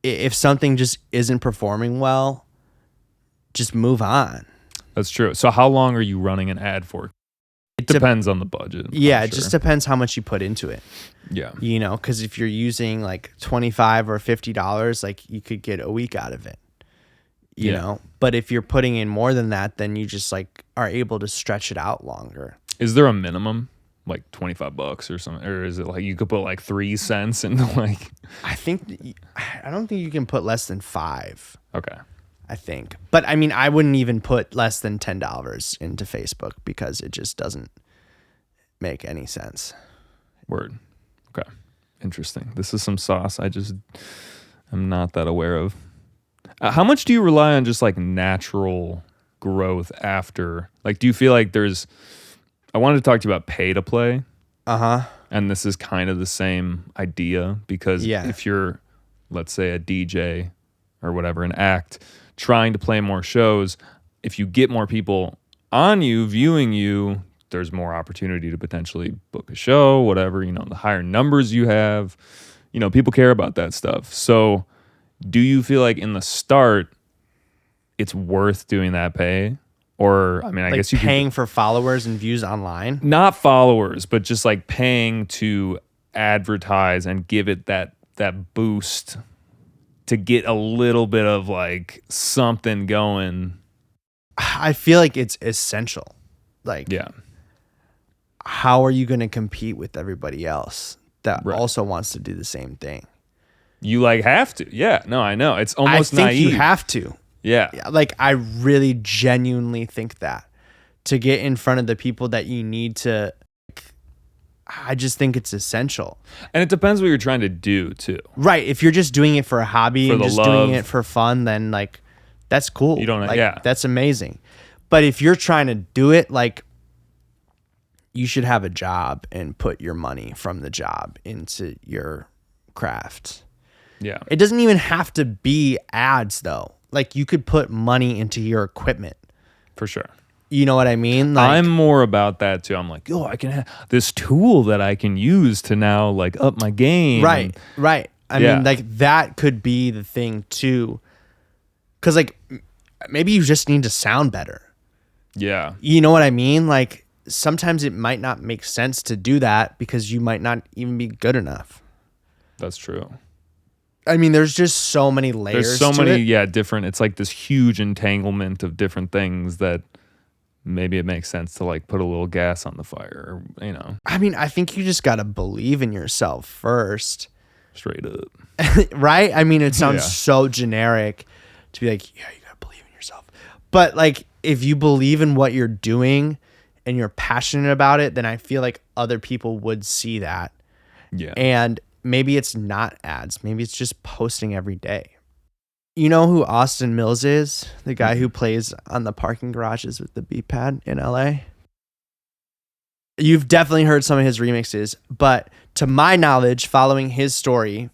[SPEAKER 2] If something just isn't performing well, just move on.
[SPEAKER 1] That's true. So how long are you running an ad for? It depends on the budget.
[SPEAKER 2] Yeah, it just depends how much you put into it.
[SPEAKER 1] Yeah.
[SPEAKER 2] Because if you're using like $25 or $50, like you could get a week out of it. You know, but if you're putting in more than that, then you just like are able to stretch it out longer.
[SPEAKER 1] Is there a minimum, like $25 or something, or is it like you could put like 3 cents into like?
[SPEAKER 2] I don't think you can put less than $5.
[SPEAKER 1] Okay.
[SPEAKER 2] I think, but I mean, I wouldn't even put less than $10 into Facebook because it just doesn't make any sense.
[SPEAKER 1] Word. Okay. Interesting. This is some sauce I'm not that aware of. How much do you rely on just like natural growth after? Like, do you feel like I wanted to talk to you about pay to play. And this is kind of the same idea because if you're, let's say, a DJ or whatever, an act trying to play more shows, if you get more people on you, viewing you, there's more opportunity to potentially book a show, whatever, the higher numbers you have, people care about that stuff. So do you feel like in the start, it's worth doing that pay? Or, I mean, I guess you
[SPEAKER 2] paying for followers and views online?
[SPEAKER 1] Not followers, but just like paying to advertise and give it that boost to get a little bit of like something going.
[SPEAKER 2] I feel like it's essential. Like, how are you going to compete with everybody else that also wants to do the same thing?
[SPEAKER 1] You like have to. Yeah, no, I know. It's almost naive.
[SPEAKER 2] I think you have to.
[SPEAKER 1] Yeah.
[SPEAKER 2] Like, I really genuinely think that to get in front of the people that you need to, I just think it's essential.
[SPEAKER 1] And it depends what you're trying to do too.
[SPEAKER 2] Right. If you're just doing it for a hobby and just doing it for fun, then like, that's cool.
[SPEAKER 1] You don't,
[SPEAKER 2] like, that's amazing. But if you're trying to do it, like, you should have a job and put your money from the job into your craft.
[SPEAKER 1] Yeah.
[SPEAKER 2] It doesn't even have to be ads though. Like, you could put money into your equipment.
[SPEAKER 1] For sure.
[SPEAKER 2] You know what I mean? Like,
[SPEAKER 1] I'm more about that too. I'm like, I can have this tool that I can use to now like up my game.
[SPEAKER 2] Right. I mean, like, that could be the thing too. Cause like maybe you just need to sound better.
[SPEAKER 1] Yeah.
[SPEAKER 2] You know what I mean? Like, sometimes it might not make sense to do that because you might not even be good enough.
[SPEAKER 1] That's true.
[SPEAKER 2] I mean, there's just so many layers.
[SPEAKER 1] There's so
[SPEAKER 2] to
[SPEAKER 1] many,
[SPEAKER 2] it.
[SPEAKER 1] different. It's like this huge entanglement of different things that maybe it makes sense to like put a little gas on the fire,
[SPEAKER 2] I mean, I think you just got to believe in yourself first.
[SPEAKER 1] straight up.
[SPEAKER 2] Right? I mean, it sounds
[SPEAKER 1] Yeah.
[SPEAKER 2] so generic to be like, yeah, you gotta believe in yourself. But like, if you believe in what you're doing and you're passionate about it, then I feel like other people would see that.
[SPEAKER 1] Yeah.
[SPEAKER 2] And maybe it's not ads. Maybe it's just posting every day. You know who Austin Mills is? The guy who plays on the parking garages with the beat pad in LA? You've definitely heard some of his remixes, but to my knowledge, following his story,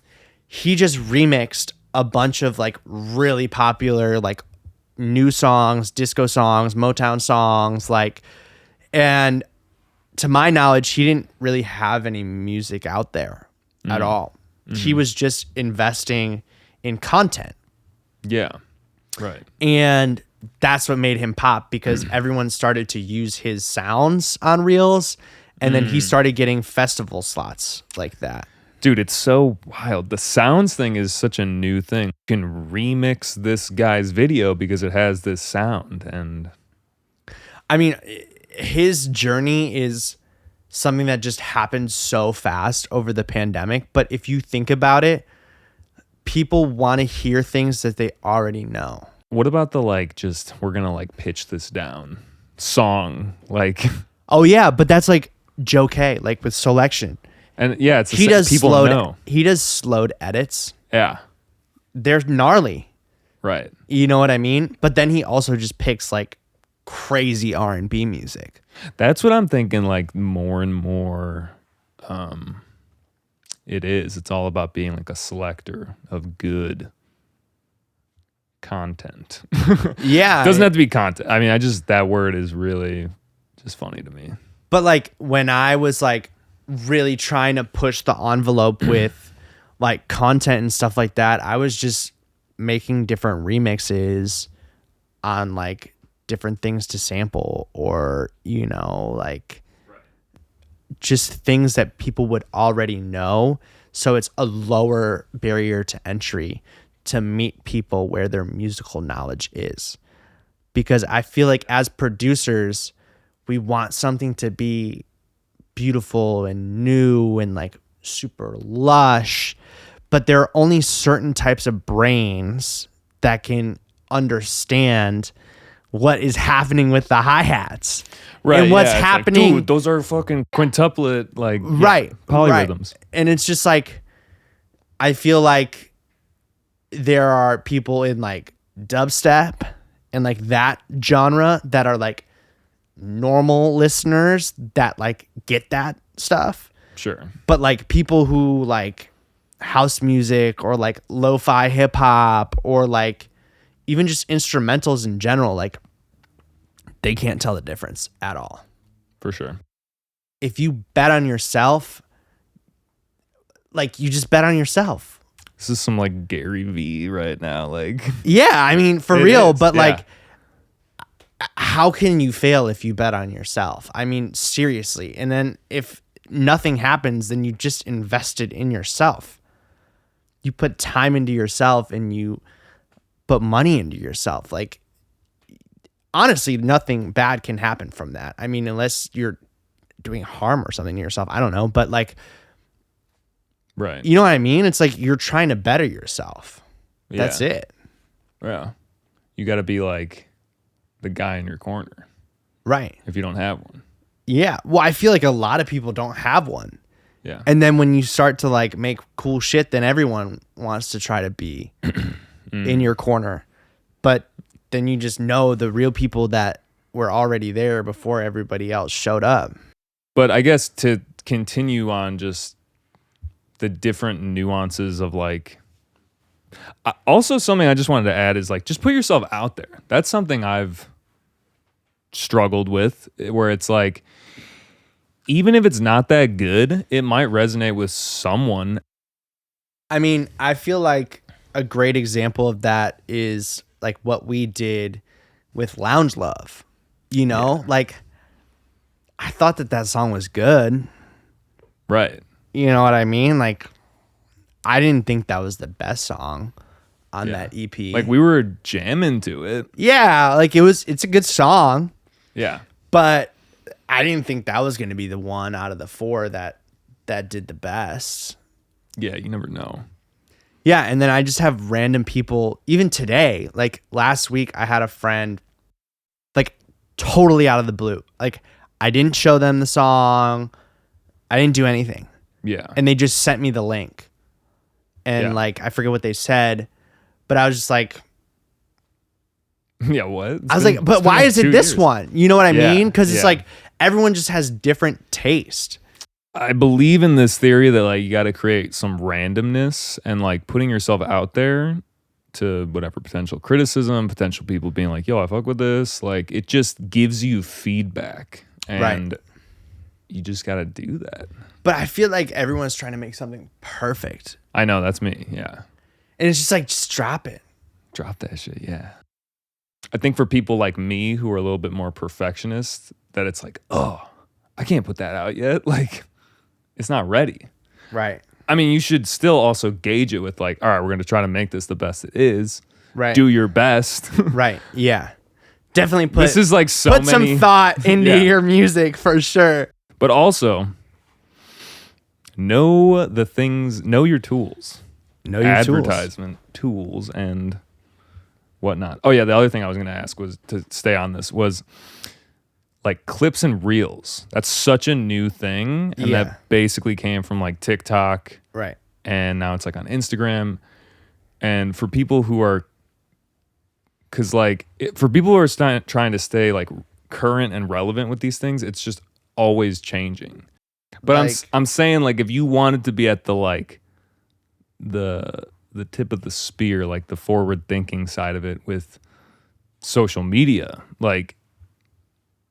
[SPEAKER 2] he just remixed a bunch of like really popular like new songs, disco songs, Motown songs, like, and to my knowledge, he didn't really have any music out there at all. He was just investing in content.
[SPEAKER 1] Yeah. Right.
[SPEAKER 2] And that's what made him pop, because everyone started to use his sounds on Reels, and then he started getting festival slots like that.
[SPEAKER 1] Dude, it's so wild. The sounds thing is such a new thing. You can remix this guy's video because it has this sound. And
[SPEAKER 2] I mean, his journey is something that just happened so fast over the pandemic. But if you think about it, people want to hear things that they already know.
[SPEAKER 1] what about the like, just we're gonna like pitch this down song? Like,
[SPEAKER 2] Oh yeah, but that's like Joe K, like with Selection.
[SPEAKER 1] and yeah, it's the
[SPEAKER 2] He
[SPEAKER 1] same-
[SPEAKER 2] does
[SPEAKER 1] people
[SPEAKER 2] slowed
[SPEAKER 1] know.
[SPEAKER 2] he does slowed edits.
[SPEAKER 1] Yeah.
[SPEAKER 2] They're gnarly.
[SPEAKER 1] Right.
[SPEAKER 2] You know what I mean? But then he also just picks like crazy R&B music.
[SPEAKER 1] That's what I'm thinking, like more and more it is. It's all about being like a selector of good content.
[SPEAKER 2] Yeah.
[SPEAKER 1] It doesn't have to be content. I mean, that word is really just funny to me.
[SPEAKER 2] But like when I was like really trying to push the envelope with like content and stuff like that, I was just making different remixes on like different things to sample, or, you know, like just things that people would already know. So it's a lower barrier to entry to meet people where their musical knowledge is. Because I feel like as producers, we want something to be beautiful and new and like super lush, but there are only certain types of brains that can understand what is happening with the hi-hats.
[SPEAKER 1] Right.
[SPEAKER 2] And what's
[SPEAKER 1] yeah, it's like,
[SPEAKER 2] happening.
[SPEAKER 1] dude, those are fucking quintuplet, like
[SPEAKER 2] Right.
[SPEAKER 1] polyrhythms.
[SPEAKER 2] Right. And it's just like, I feel like there are people in like dubstep and like that genre that are like normal listeners that like get that stuff.
[SPEAKER 1] Sure.
[SPEAKER 2] But like people who like house music or like lo-fi hip hop or like even just instrumentals in general, like they can't tell the difference at all.
[SPEAKER 1] For sure.
[SPEAKER 2] If you bet on yourself, like you just bet on yourself.
[SPEAKER 1] This is some like Gary V right now. Like,
[SPEAKER 2] Yeah, I mean, for
[SPEAKER 1] It
[SPEAKER 2] real,
[SPEAKER 1] is,
[SPEAKER 2] but
[SPEAKER 1] yeah.
[SPEAKER 2] like, how can you fail if you bet on yourself? I mean, seriously. And then if nothing happens, then you just invested in yourself. You put time into yourself and you put money into yourself. Like, honestly, nothing bad can happen from that. I mean, unless you're doing harm or something to yourself. I don't know. But like,
[SPEAKER 1] right.
[SPEAKER 2] you know what I mean? It's like you're trying to better yourself. That's
[SPEAKER 1] Yeah.
[SPEAKER 2] it.
[SPEAKER 1] Yeah. You got to be like the guy in your corner
[SPEAKER 2] Right.
[SPEAKER 1] if you don't have one.
[SPEAKER 2] Yeah. Well, I feel like a lot of people don't have one.
[SPEAKER 1] Yeah.
[SPEAKER 2] And then when you start to like make cool shit, then everyone wants to try to be in your corner. But then you just know the real people that were already there before everybody else showed up.
[SPEAKER 1] But I guess to continue on just the different nuances of like, also something I just wanted to add is like, just put yourself out there. That's something I've struggled with, where it's like, even if it's not that good, it might resonate with someone.
[SPEAKER 2] I mean, I feel like a great example of that is like what we did with Lounge Love. You know, like I thought that song was good.
[SPEAKER 1] Right.
[SPEAKER 2] You know what I mean? Like, I didn't think that was the best song on
[SPEAKER 1] Yeah.
[SPEAKER 2] that EP.
[SPEAKER 1] Like we were jamming to it.
[SPEAKER 2] Yeah, like it's a good song,
[SPEAKER 1] Yeah.
[SPEAKER 2] but I didn't think that was going to be the one out of the four that did the best.
[SPEAKER 1] Yeah, you never know.
[SPEAKER 2] Yeah, and then I just have random people, even today, like last week I had a friend like totally out of the blue. Like I didn't show them the song. I didn't do anything.
[SPEAKER 1] Yeah.
[SPEAKER 2] And they just sent me the link. And
[SPEAKER 1] Yeah.
[SPEAKER 2] like I forget what they said, but I was just like
[SPEAKER 1] Yeah, what?
[SPEAKER 2] I was like, but why is it this one? You know what I mean? Because it's like everyone just has different taste.
[SPEAKER 1] I believe in this theory that like you got to create some randomness and like putting yourself out there to whatever potential criticism, potential people being like, yo, I fuck with this. Like it just gives you feedback and you just got to do that.
[SPEAKER 2] But I feel like everyone's trying to make something perfect.
[SPEAKER 1] I know, that's me. Yeah.
[SPEAKER 2] And it's just like, just drop it.
[SPEAKER 1] Drop that shit. Yeah. I think for people like me who are a little bit more perfectionist, that it's like, oh, I can't put that out yet. Like, it's not ready.
[SPEAKER 2] Right.
[SPEAKER 1] I mean, you should still also gauge it with like, all right, we're going to try to make this the best it is.
[SPEAKER 2] Right.
[SPEAKER 1] Do your best.
[SPEAKER 2] Right. Yeah. Definitely put
[SPEAKER 1] This is like so
[SPEAKER 2] put
[SPEAKER 1] many
[SPEAKER 2] some thought into your music for sure.
[SPEAKER 1] But also know the things, know your tools.
[SPEAKER 2] Know your
[SPEAKER 1] advertisement tools and whatnot. Oh yeah, the other thing I was going to ask was to stay on this was like clips and reels. That's such a new thing, and that basically came from like TikTok,
[SPEAKER 2] right?
[SPEAKER 1] And now it's like on Instagram. And for people who are, because like for people who are trying to stay like current and relevant with these things, it's just always changing. But like, I'm saying like if you wanted to be at the like the tip of the spear, like the forward thinking side of it with social media, like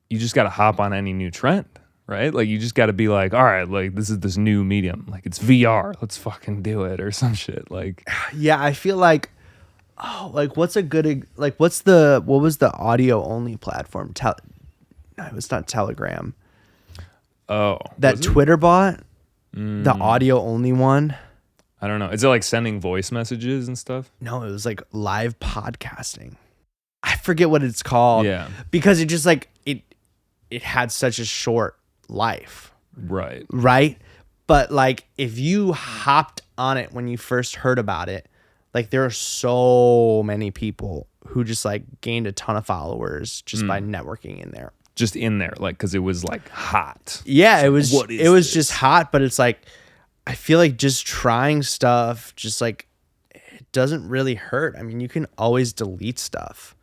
[SPEAKER 1] you just got to hop on any new trend, right? Like you just got to be like, all right, like this is this new medium, like it's VR, let's fucking do it or some shit. Like
[SPEAKER 2] yeah, I feel like like what's a good like what was the audio only platform? No, it was not Telegram.
[SPEAKER 1] Oh,
[SPEAKER 2] that Twitter bot, the audio only one.
[SPEAKER 1] I don't know. Is it like sending voice messages and stuff?
[SPEAKER 2] No, it was like live podcasting. I forget what it's called.
[SPEAKER 1] Yeah.
[SPEAKER 2] Because it just like it had such a short life.
[SPEAKER 1] Right.
[SPEAKER 2] Right? But like if you hopped on it when you first heard about it, like there are so many people who just like gained a ton of followers just by networking in there.
[SPEAKER 1] Just in there, like because it was like hot.
[SPEAKER 2] Yeah, it was just hot, but it's like I feel like just trying stuff, just like it doesn't really hurt. I mean, you can always delete stuff.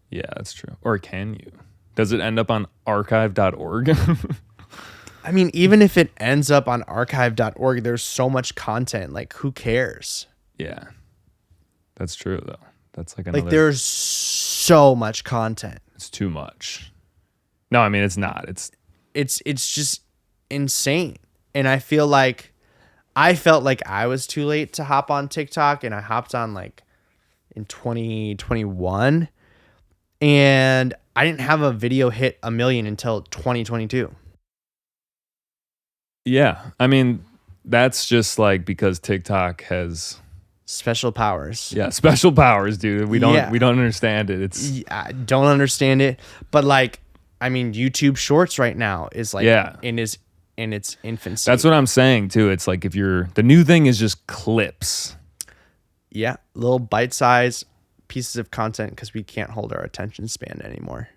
[SPEAKER 1] Yeah, that's true. Or can you? Does it end up on archive.org?
[SPEAKER 2] I mean, even if it ends up on archive.org, there's so much content. Like, who cares?
[SPEAKER 1] Yeah, that's true though. That's like another.
[SPEAKER 2] Like, there's so much content.
[SPEAKER 1] It's too much. No, I mean it's not.
[SPEAKER 2] It's just insane. And I felt like I was too late to hop on TikTok, and I hopped on like in 2021, and I didn't have a video hit 1 million until 2022.
[SPEAKER 1] Yeah, I mean that's just like because TikTok has
[SPEAKER 2] special powers.
[SPEAKER 1] Yeah, special powers, dude. We don't understand it.
[SPEAKER 2] I don't understand it, but like I mean, YouTube Shorts right now is like in its infancy.
[SPEAKER 1] That's what I'm saying too. It's like the new thing is just clips.
[SPEAKER 2] Yeah, little bite-sized pieces of content because we can't hold our attention span anymore.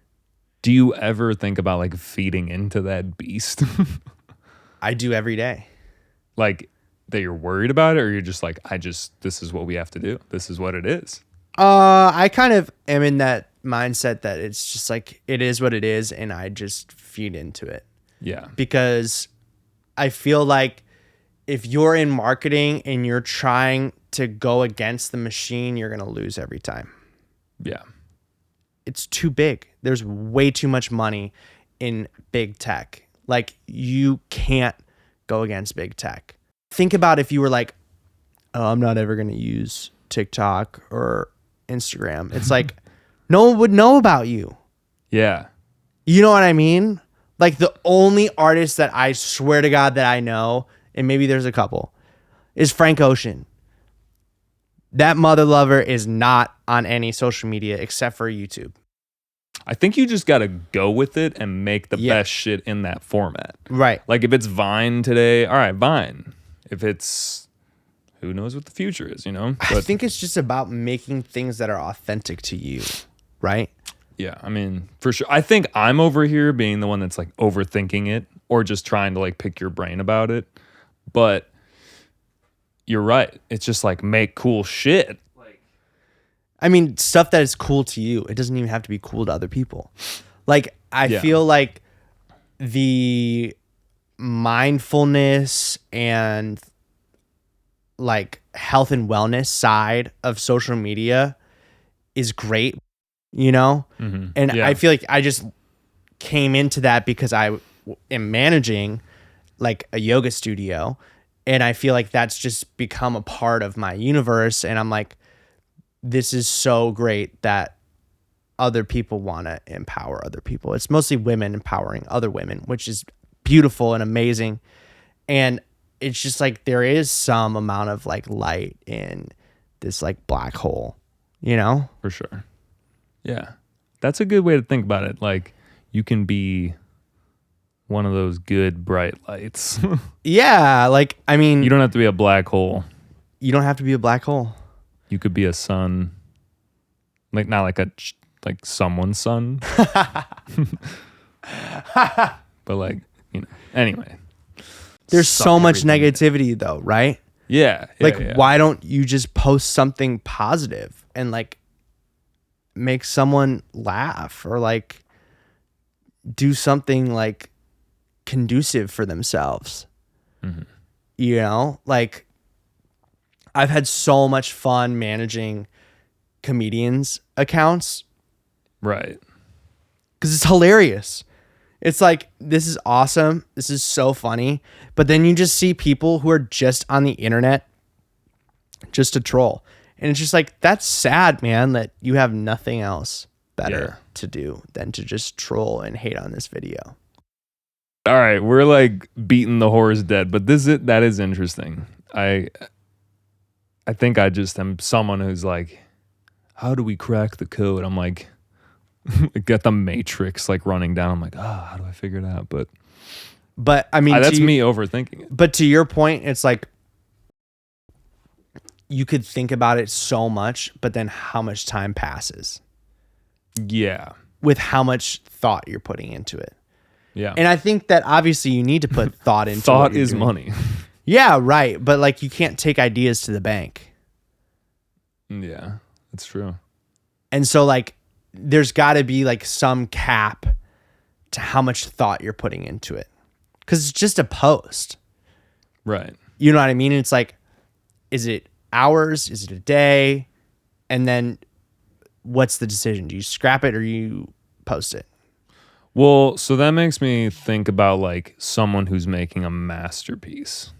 [SPEAKER 1] Do you ever think about like feeding into that beast?
[SPEAKER 2] I do every day.
[SPEAKER 1] Like that you're worried about it, or you're just like, this is what we have to do. This is what it is.
[SPEAKER 2] I kind of am in that mindset that it's just like it is what it is, and I just feed into it.
[SPEAKER 1] Yeah.
[SPEAKER 2] Because I feel like if you're in marketing and you're trying to go against the machine, you're going to lose every time.
[SPEAKER 1] Yeah.
[SPEAKER 2] It's too big. There's way too much money in big tech. Like you can't go against big tech. Think about if you were like, oh, I'm not ever going to use TikTok or Instagram. It's like no one would know about you.
[SPEAKER 1] Yeah.
[SPEAKER 2] You know what I mean? Like the only artist that I swear to God that I know, and maybe there's a couple, is Frank Ocean. That mother lover is not on any social media except for YouTube.
[SPEAKER 1] I think you just got to go with it and make the best shit in that format.
[SPEAKER 2] Right.
[SPEAKER 1] Like if it's Vine today, all right, Vine. If it's who knows what the future is, you know?
[SPEAKER 2] I think it's just about making things that are authentic to you, right?
[SPEAKER 1] Yeah, I mean, for sure. I think I'm over here being the one that's like overthinking it or just trying to like pick your brain about it. But you're right. It's just like make cool shit.
[SPEAKER 2] I mean, stuff that is cool to you. It doesn't even have to be cool to other people. Like, I
[SPEAKER 1] Yeah.
[SPEAKER 2] feel like the mindfulness and like health and wellness side of social media is great, you know? And
[SPEAKER 1] Yeah.
[SPEAKER 2] I feel like I just came into that because I am managing like a yoga studio, and I feel like that's just become a part of my universe, and I'm like, this is so great that other people want to empower other people. It's mostly women empowering other women, which is beautiful and amazing. And it's just like there is some amount of like light in this like black hole, you know?
[SPEAKER 1] For sure. Yeah. That's a good way to think about it. Like you can be one of those good bright lights.
[SPEAKER 2] Yeah, like I mean,
[SPEAKER 1] You don't have to be a black hole.
[SPEAKER 2] you don't have to be a black hole.
[SPEAKER 1] You could be a sun. Like not like like someone's son. But like, you know. Anyway.
[SPEAKER 2] There's
[SPEAKER 1] Suck
[SPEAKER 2] so much
[SPEAKER 1] everything in.
[SPEAKER 2] negativity though, right?
[SPEAKER 1] Yeah.
[SPEAKER 2] Like
[SPEAKER 1] yeah.
[SPEAKER 2] why don't you just post something positive and like make someone laugh or like do something like conducive for themselves? You know, like I've had so much fun managing comedians accounts
[SPEAKER 1] Right.
[SPEAKER 2] because it's hilarious. It's like, this is awesome, this is so funny, but then you just see people who are just on the internet just to troll, and it's just like, that's sad, man, that you have nothing else better to do than to just troll and hate on this video.
[SPEAKER 1] All right, we're like beating the horse dead, but that is interesting. I think I just am someone who's like, how do we crack the code? I'm like, got the matrix like running down. I'm like, how do I figure it out?
[SPEAKER 2] But I mean,
[SPEAKER 1] that's me overthinking it.
[SPEAKER 2] But to your point, it's like you could think about it so much, but then how much time passes
[SPEAKER 1] Yeah,
[SPEAKER 2] with how much thought you're putting into it.
[SPEAKER 1] yeah.
[SPEAKER 2] And I think that obviously you need to put thought into
[SPEAKER 1] Thought
[SPEAKER 2] what you're
[SPEAKER 1] is
[SPEAKER 2] doing.
[SPEAKER 1] money.
[SPEAKER 2] Yeah, right. But like you can't take ideas to the bank.
[SPEAKER 1] Yeah, that's true.
[SPEAKER 2] And so like there's got to be like some cap to how much thought you're putting into it. Cuz it's just a post.
[SPEAKER 1] Right.
[SPEAKER 2] You know what I mean? It's like, is it hours? Is it a day? And then what's the decision? Do you scrap it or you post it?
[SPEAKER 1] Well, so that makes me think about like someone who's making a masterpiece.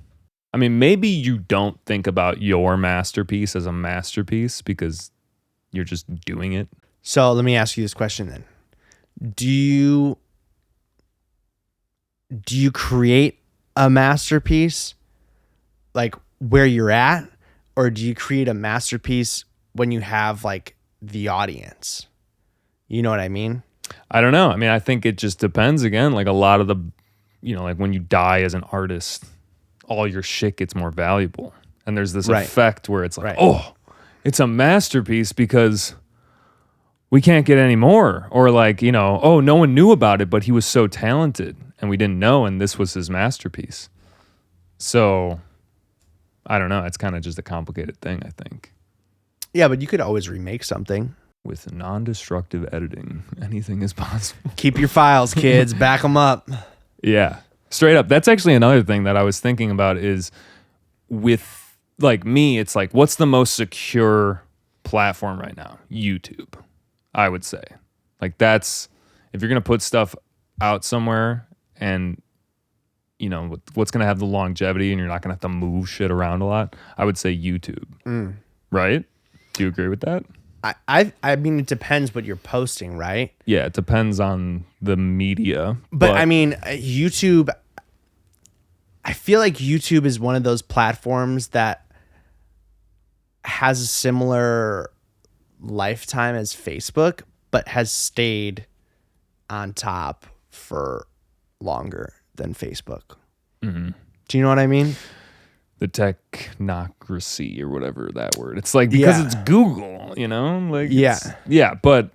[SPEAKER 1] I mean, maybe you don't think about your masterpiece as a masterpiece because you're just doing it.
[SPEAKER 2] So let me ask you this question then. Do you create a masterpiece like where you're at, or do you create a masterpiece when you have like the audience? You know what I mean?
[SPEAKER 1] I don't know. I mean, I think it just depends again. Like a lot of the, you know, like when you die as an artist, all your shit gets more valuable. And there's this
[SPEAKER 2] Right.
[SPEAKER 1] effect where it's like,
[SPEAKER 2] Right.
[SPEAKER 1] oh, it's a masterpiece because we can't get any more. Or like, you know, oh, no one knew about it, but he was so talented and we didn't know. And this was his masterpiece. So I don't know. It's kind of just a complicated thing, I think.
[SPEAKER 2] Yeah, but you could always remake something.
[SPEAKER 1] With non-destructive editing, anything is possible.
[SPEAKER 2] Keep your files, kids. Back them up.
[SPEAKER 1] Yeah, straight up. That's actually another thing that I was thinking about is with like me, it's like, what's the most secure platform right now? YouTube, I would say. Like that's, if you're going to put stuff out somewhere and, you know, what's going to have the longevity and you're not going to have to move shit around a lot, I would say YouTube. Right? Do you agree with that?
[SPEAKER 2] I mean, it depends what you're posting, right?
[SPEAKER 1] Yeah, it depends on the media.
[SPEAKER 2] But I mean, YouTube, I feel like YouTube is one of those platforms that has a similar lifetime as Facebook, but has stayed on top for longer than Facebook. Do you know what I mean?
[SPEAKER 1] the technocracy or whatever that word. It's like because it's Google, like yeah. But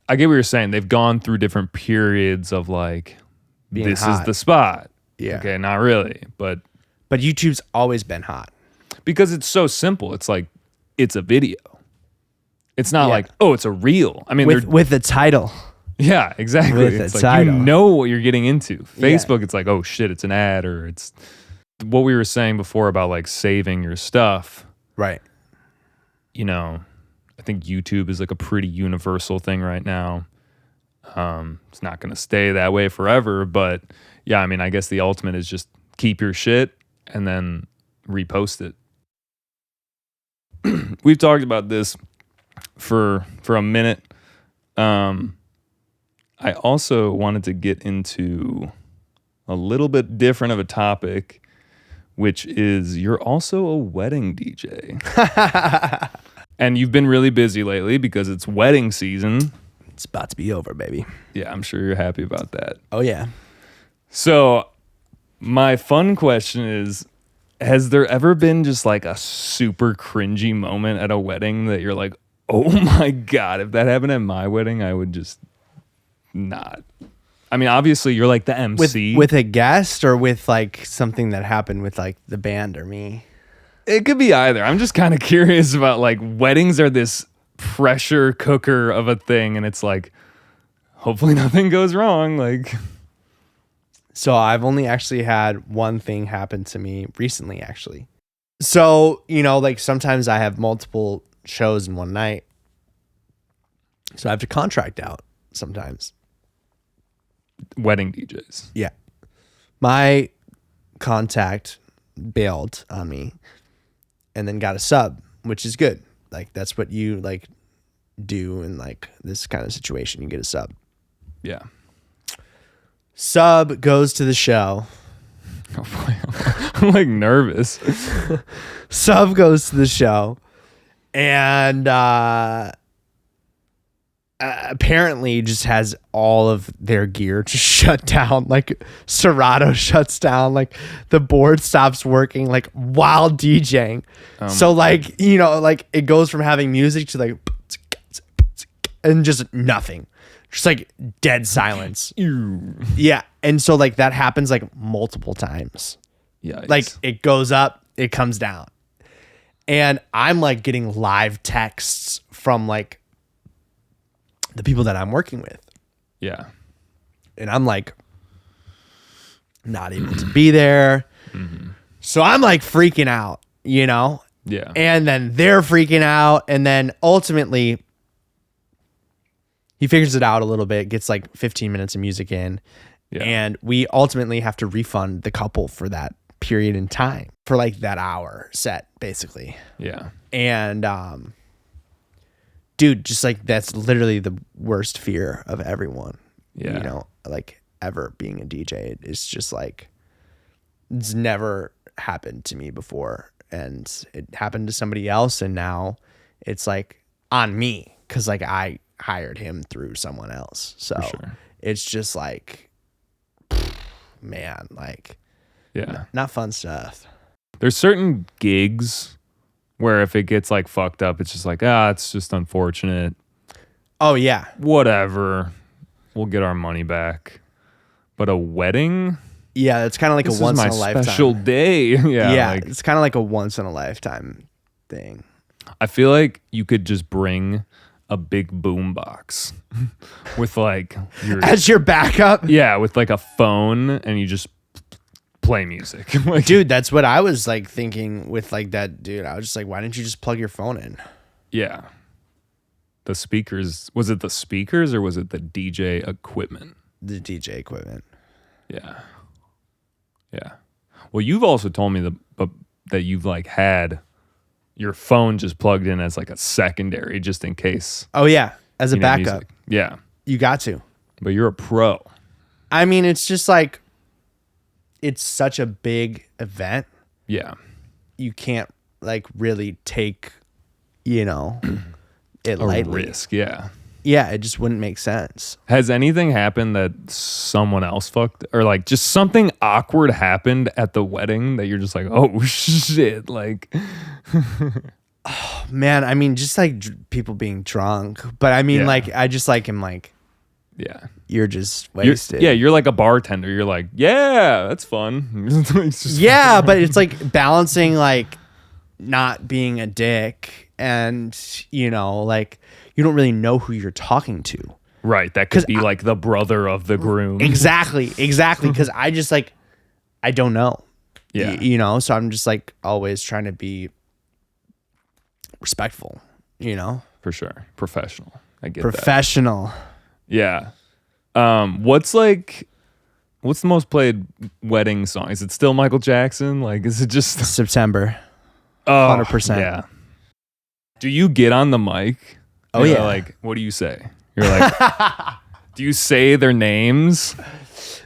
[SPEAKER 1] I get what you're saying. They've gone through different periods of like
[SPEAKER 2] Being
[SPEAKER 1] this
[SPEAKER 2] hot.
[SPEAKER 1] is the spot.
[SPEAKER 2] Yeah.
[SPEAKER 1] Okay, not really, but
[SPEAKER 2] YouTube's always been hot.
[SPEAKER 1] because it's so simple. It's like it's a video. It's not
[SPEAKER 2] Yeah.
[SPEAKER 1] like, oh, it's a reel. I mean,
[SPEAKER 2] With the title.
[SPEAKER 1] yeah, exactly.
[SPEAKER 2] With
[SPEAKER 1] It's
[SPEAKER 2] the
[SPEAKER 1] like
[SPEAKER 2] title.
[SPEAKER 1] you know what you're getting into. Facebook, it's like, oh shit, it's an ad, or it's what we were saying before about like saving your stuff.
[SPEAKER 2] Right.
[SPEAKER 1] I think YouTube is like a pretty universal thing right now. It's not going to stay that way forever, but yeah, I mean, I guess the ultimate is just keep your shit and then repost it. We've talked about this for a minute. I also wanted to get into a little bit different of a topic, which is you're also a wedding DJ. And you've been really busy lately because it's wedding season.
[SPEAKER 2] It's about to be over, baby.
[SPEAKER 1] Yeah, I'm sure you're happy about that.
[SPEAKER 2] Oh, yeah.
[SPEAKER 1] So my fun question is, has there ever been just like a super cringy moment at a wedding that you're like, oh my God, if that happened at my wedding, I would just not. I mean, obviously you're like the MC.
[SPEAKER 2] With a guest or with like something that happened with like the band or me?
[SPEAKER 1] It could be either. I'm just kind of curious about like weddings are this pressure cooker of a thing, and it's like, hopefully nothing goes wrong. Like,
[SPEAKER 2] So I've only actually had one thing happen to me recently, actually. So, like sometimes I have multiple shows in one night. So I have to contract out sometimes.
[SPEAKER 1] wedding DJs.
[SPEAKER 2] Yeah. My contact bailed on me and then got a sub, which is good. Like that's what you like do in like this kind of situation. You get a sub.
[SPEAKER 1] Yeah.
[SPEAKER 2] Sub goes to the show.
[SPEAKER 1] Oh boy, I'm like nervous.
[SPEAKER 2] Sub goes to the show and apparently just has all of their gear just shut down. Like Serato shuts down, like the board stops working like while DJing. So like, like it goes from having music to like and just nothing. Just like dead silence. Yeah. And so like that happens like multiple times.
[SPEAKER 1] Yeah.
[SPEAKER 2] Like it goes up, it comes down. And I'm like getting live texts from like the people that I'm working with.
[SPEAKER 1] Yeah.
[SPEAKER 2] And I'm like not able to be there.
[SPEAKER 1] Mm-hmm.
[SPEAKER 2] So I'm like freaking out,
[SPEAKER 1] Yeah.
[SPEAKER 2] And then they're freaking out. And then ultimately he figures it out a little bit, gets like 15 minutes of music in.
[SPEAKER 1] Yeah.
[SPEAKER 2] And we ultimately have to refund the couple for that period in time, for like that hour set, basically.
[SPEAKER 1] Yeah.
[SPEAKER 2] And dude, just like that's literally the worst fear of everyone.
[SPEAKER 1] Yeah.
[SPEAKER 2] Like ever being a DJ. It's just like it's never happened to me before. And it happened to somebody else, and now it's like on me because like I hired him through someone else. So it's just like, man, like
[SPEAKER 1] Yeah.
[SPEAKER 2] not fun stuff.
[SPEAKER 1] There's certain gigs where if it gets like fucked up, it's just like, it's just unfortunate.
[SPEAKER 2] Oh yeah.
[SPEAKER 1] Whatever. We'll get our money back. But a wedding?
[SPEAKER 2] Yeah, it's kind of like
[SPEAKER 1] This
[SPEAKER 2] a once
[SPEAKER 1] is
[SPEAKER 2] in
[SPEAKER 1] my
[SPEAKER 2] a lifetime.
[SPEAKER 1] special day.
[SPEAKER 2] Yeah,
[SPEAKER 1] like,
[SPEAKER 2] it's kind of like a once in a lifetime thing.
[SPEAKER 1] I feel like you could just bring a big boom box with like your
[SPEAKER 2] As your backup?
[SPEAKER 1] with like a phone, and you just play music. Like,
[SPEAKER 2] Dude, that's what I was like thinking with like that dude. I was just like, why didn't you just plug your phone in?
[SPEAKER 1] yeah. The speakers, was it the speakers or was it the DJ equipment?
[SPEAKER 2] The DJ equipment.
[SPEAKER 1] Yeah. Yeah. Well, you've also told me that you've like had your phone just plugged in as like a secondary just in case.
[SPEAKER 2] Oh yeah, as a
[SPEAKER 1] you know,
[SPEAKER 2] backup.
[SPEAKER 1] music. Yeah.
[SPEAKER 2] You got to.
[SPEAKER 1] But you're a pro.
[SPEAKER 2] I mean, it's just like it's such a big event.
[SPEAKER 1] Yeah.
[SPEAKER 2] You can't like really take, it
[SPEAKER 1] A
[SPEAKER 2] lightly.
[SPEAKER 1] risk. Yeah.
[SPEAKER 2] Yeah, it just wouldn't make sense.
[SPEAKER 1] Has anything happened that someone else fucked, or like just something awkward happened at the wedding that you're just like, oh shit, like
[SPEAKER 2] Man, I mean, just like people being drunk. But I mean,
[SPEAKER 1] Yeah.
[SPEAKER 2] like, I just like am like,
[SPEAKER 1] yeah.
[SPEAKER 2] you're just
[SPEAKER 1] You're,
[SPEAKER 2] wasted.
[SPEAKER 1] yeah, you're like a bartender. You're like, yeah, that's fun. It's just-
[SPEAKER 2] Yeah, but it's like balancing like not being a dick and, you know, like you don't really know who you're talking to.
[SPEAKER 1] Right. That could be like the brother of the groom.
[SPEAKER 2] Exactly. Because I just like, I don't know.
[SPEAKER 1] Yeah.
[SPEAKER 2] You know, so I'm just like always trying to be respectful, you know?
[SPEAKER 1] For sure. Professional. I get that.
[SPEAKER 2] Professional.
[SPEAKER 1] Yeah. What's the most played wedding song? Is it still Michael Jackson? Like, is it just
[SPEAKER 2] September.
[SPEAKER 1] oh,
[SPEAKER 2] 100%.
[SPEAKER 1] Yeah. Do you get on the mic?
[SPEAKER 2] Oh,
[SPEAKER 1] You're
[SPEAKER 2] yeah.
[SPEAKER 1] Like, what do you say? You're like, do you say their names?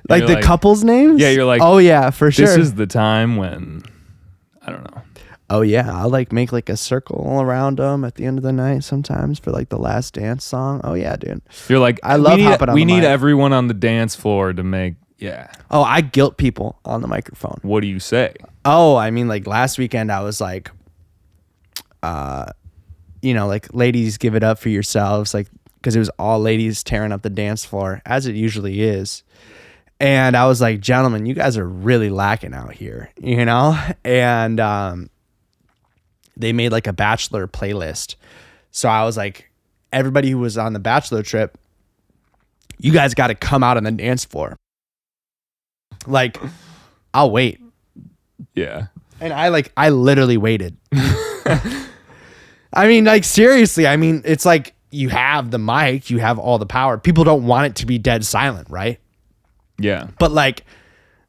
[SPEAKER 2] Like
[SPEAKER 1] You're
[SPEAKER 2] the
[SPEAKER 1] like-
[SPEAKER 2] couple's names?
[SPEAKER 1] Yeah, you're like,
[SPEAKER 2] oh yeah, for sure.
[SPEAKER 1] This is the time when, I don't know.
[SPEAKER 2] Oh yeah, I'll like make like a circle around them at the end of the night sometimes for like the last dance song. Oh yeah, dude.
[SPEAKER 1] You're like,
[SPEAKER 2] I love hopping on
[SPEAKER 1] we
[SPEAKER 2] the
[SPEAKER 1] need
[SPEAKER 2] mic.
[SPEAKER 1] everyone on the dance floor to make, yeah.
[SPEAKER 2] Oh, I guilt people on the microphone.
[SPEAKER 1] What do you say?
[SPEAKER 2] Oh, I mean, like last weekend I was like, you know, like ladies, give it up for yourselves, like because it was all ladies tearing up the dance floor as it usually is. And I was like, gentlemen, you guys are really lacking out here, you know? And they made like a bachelor playlist. So I was like, everybody who was on the bachelor trip, you guys got to come out on the dance floor. Like, I'll wait.
[SPEAKER 1] Yeah.
[SPEAKER 2] And I literally waited. I mean, like, seriously, I mean, it's like you have the mic, you have all the power. People don't want it to be dead silent, right?
[SPEAKER 1] Yeah.
[SPEAKER 2] But like,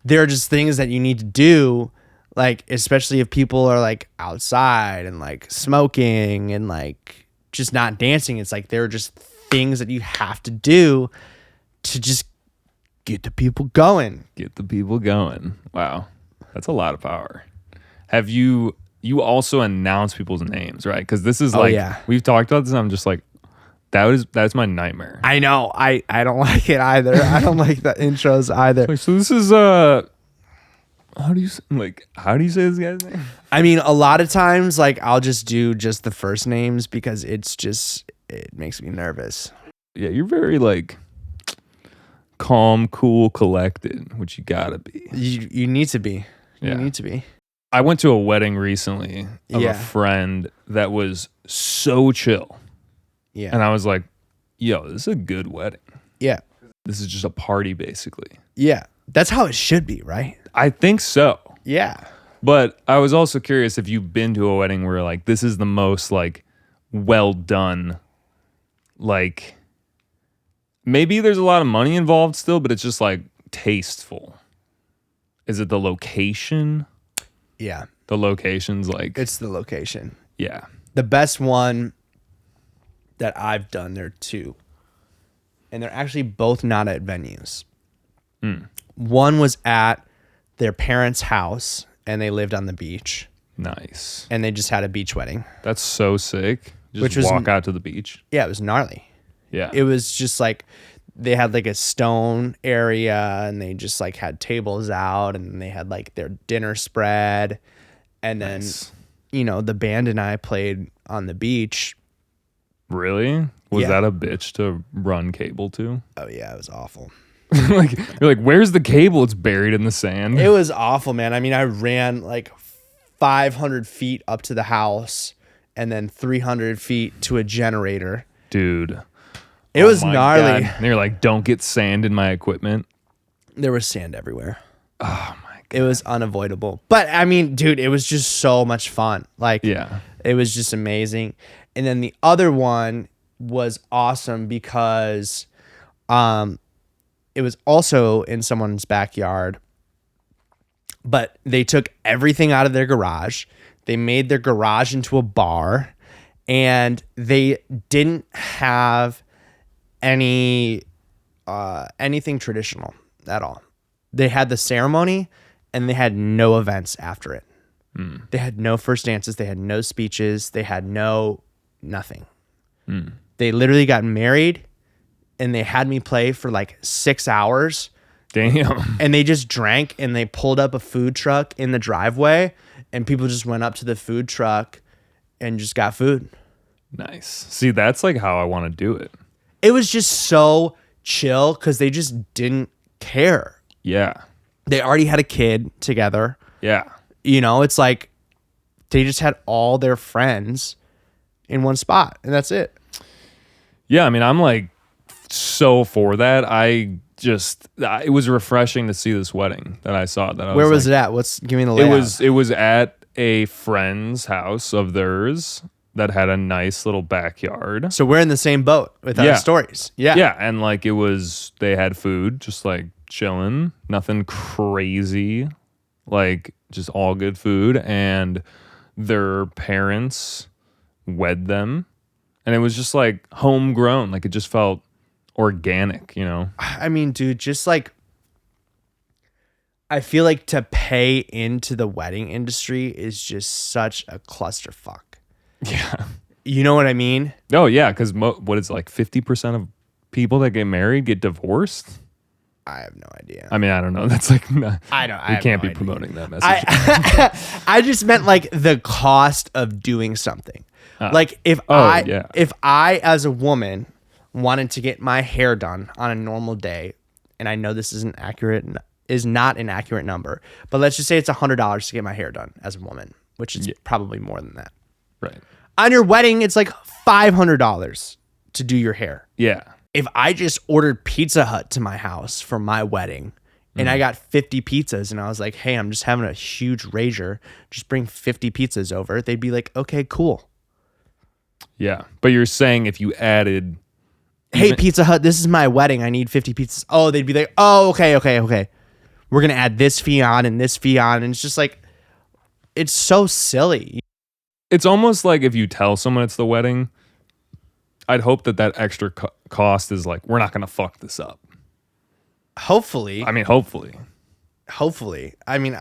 [SPEAKER 2] there are just things that you need to do, like, especially if people are like outside and like smoking and like just not dancing. It's like there are just things that you have to do to just get the people going.
[SPEAKER 1] Get the people going. Wow. That's a lot of power. Have you also announce people's names, right? Because this is like,
[SPEAKER 2] yeah.
[SPEAKER 1] we've talked about this and I'm just like, that's my nightmare.
[SPEAKER 2] I know. I don't like it either. I don't like the intros either.
[SPEAKER 1] Like, so this is how do you say this guy's name?
[SPEAKER 2] I mean, a lot of times, like, I'll just do just the first names because it makes me nervous.
[SPEAKER 1] Yeah, you're very like calm, cool, collected, which you gotta be.
[SPEAKER 2] You need to be. You
[SPEAKER 1] Yeah.
[SPEAKER 2] need to be.
[SPEAKER 1] I went to a wedding recently of
[SPEAKER 2] Yeah.
[SPEAKER 1] a friend that was so chill.
[SPEAKER 2] Yeah.
[SPEAKER 1] And I was like, yo, this is a good wedding.
[SPEAKER 2] Yeah.
[SPEAKER 1] This is just a party, basically.
[SPEAKER 2] Yeah. That's how it should be, right?
[SPEAKER 1] I think so.
[SPEAKER 2] Yeah.
[SPEAKER 1] But I was also curious if you've been to a wedding where like this is the most like well done, like maybe there's a lot of money involved still, but it's just like tasteful. Is it the location?
[SPEAKER 2] Yeah.
[SPEAKER 1] The location's like,
[SPEAKER 2] It's the location.
[SPEAKER 1] yeah.
[SPEAKER 2] The best one that I've done, there are two. And they're actually both not at venues. One was at their parents' house and they lived on the beach
[SPEAKER 1] Nice.
[SPEAKER 2] and they just had a beach wedding.
[SPEAKER 1] That's so sick. Just
[SPEAKER 2] Which was-
[SPEAKER 1] walk out to the beach.
[SPEAKER 2] Yeah, it was gnarly.
[SPEAKER 1] Yeah.
[SPEAKER 2] It was just like they had like a stone area and they just like had tables out and they had like their dinner spread. And then,
[SPEAKER 1] Nice.
[SPEAKER 2] you know, the band and I played on the beach.
[SPEAKER 1] Really? Was
[SPEAKER 2] Yeah.
[SPEAKER 1] that a bitch to run cable to?
[SPEAKER 2] Oh yeah, it was awful.
[SPEAKER 1] Like you're like, where's the cable? It's buried in the sand.
[SPEAKER 2] It was awful, man. I mean, I ran like 500 feet up to the house and then 300 feet to a generator.
[SPEAKER 1] Dude.
[SPEAKER 2] It
[SPEAKER 1] Oh
[SPEAKER 2] was
[SPEAKER 1] my
[SPEAKER 2] gnarly.
[SPEAKER 1] God. And you're like, don't get sand in my equipment.
[SPEAKER 2] There was sand everywhere.
[SPEAKER 1] Oh my God.
[SPEAKER 2] It was unavoidable. But I mean, dude, it was just so much fun. Like,
[SPEAKER 1] Yeah.
[SPEAKER 2] it was just amazing. And then the other one was awesome because it was also in someone's backyard, but they took everything out of their garage. They made their garage into a bar and they didn't have anything traditional at all. They had the ceremony and they had no events after it. They had no first dances. They had no speeches. They had nothing. They literally got married and they had me play for like 6 hours.
[SPEAKER 1] Damn.
[SPEAKER 2] And they just drank and they pulled up a food truck in the driveway and people just went up to the food truck and just got food.
[SPEAKER 1] Nice. See, that's like how I want to do it.
[SPEAKER 2] It was just so chill because they just didn't care.
[SPEAKER 1] Yeah.
[SPEAKER 2] They already had a kid together.
[SPEAKER 1] Yeah.
[SPEAKER 2] You know, it's like they just had all their friends in one spot and that's it.
[SPEAKER 1] Yeah. I mean, I'm like so for that. It was refreshing to see this wedding that I saw.
[SPEAKER 2] Where was it at? Give me the layout.
[SPEAKER 1] It was at a friend's house of theirs that had a nice little backyard.
[SPEAKER 2] So we're in the same boat with our stories. Yeah.
[SPEAKER 1] Yeah. And like they had food, just like chilling, nothing crazy, like just all good food. And their parents wed them. And it was just like homegrown. Like it just felt organic, you know?
[SPEAKER 2] I mean, dude, just like, I feel like to pay into the wedding industry is just such a clusterfuck.
[SPEAKER 1] Yeah.
[SPEAKER 2] You know what I mean?
[SPEAKER 1] Oh, yeah. Because what is it, like 50% of people that get married get divorced?
[SPEAKER 2] I have no idea.
[SPEAKER 1] I mean, I don't know. That's like, we can't be promoting that message.
[SPEAKER 2] I just meant like the cost of doing something. Like if I as a woman wanted to get my hair done on a normal day, and I know this is not an accurate number, but let's just say it's $100 to get my hair done as a woman, which is probably more than that.
[SPEAKER 1] Right.
[SPEAKER 2] On your wedding, it's like $500 to do your hair.
[SPEAKER 1] Yeah.
[SPEAKER 2] If I just ordered Pizza Hut to my house for my wedding and I got 50 pizzas and I was like, hey, I'm just having a huge rager, just bring 50 pizzas over, they'd be like, okay, cool.
[SPEAKER 1] Yeah. But you're saying if you added...
[SPEAKER 2] Hey, Pizza Hut, this is my wedding. I need 50 pizzas. Oh, they'd be like, oh, okay. We're going to add this fee on and this fee on. And it's just like, it's so silly.
[SPEAKER 1] It's almost like if you tell someone it's the wedding, I'd hope that extra cost is like, we're not going to fuck this up.
[SPEAKER 2] Hopefully.
[SPEAKER 1] I mean, hopefully.
[SPEAKER 2] I mean,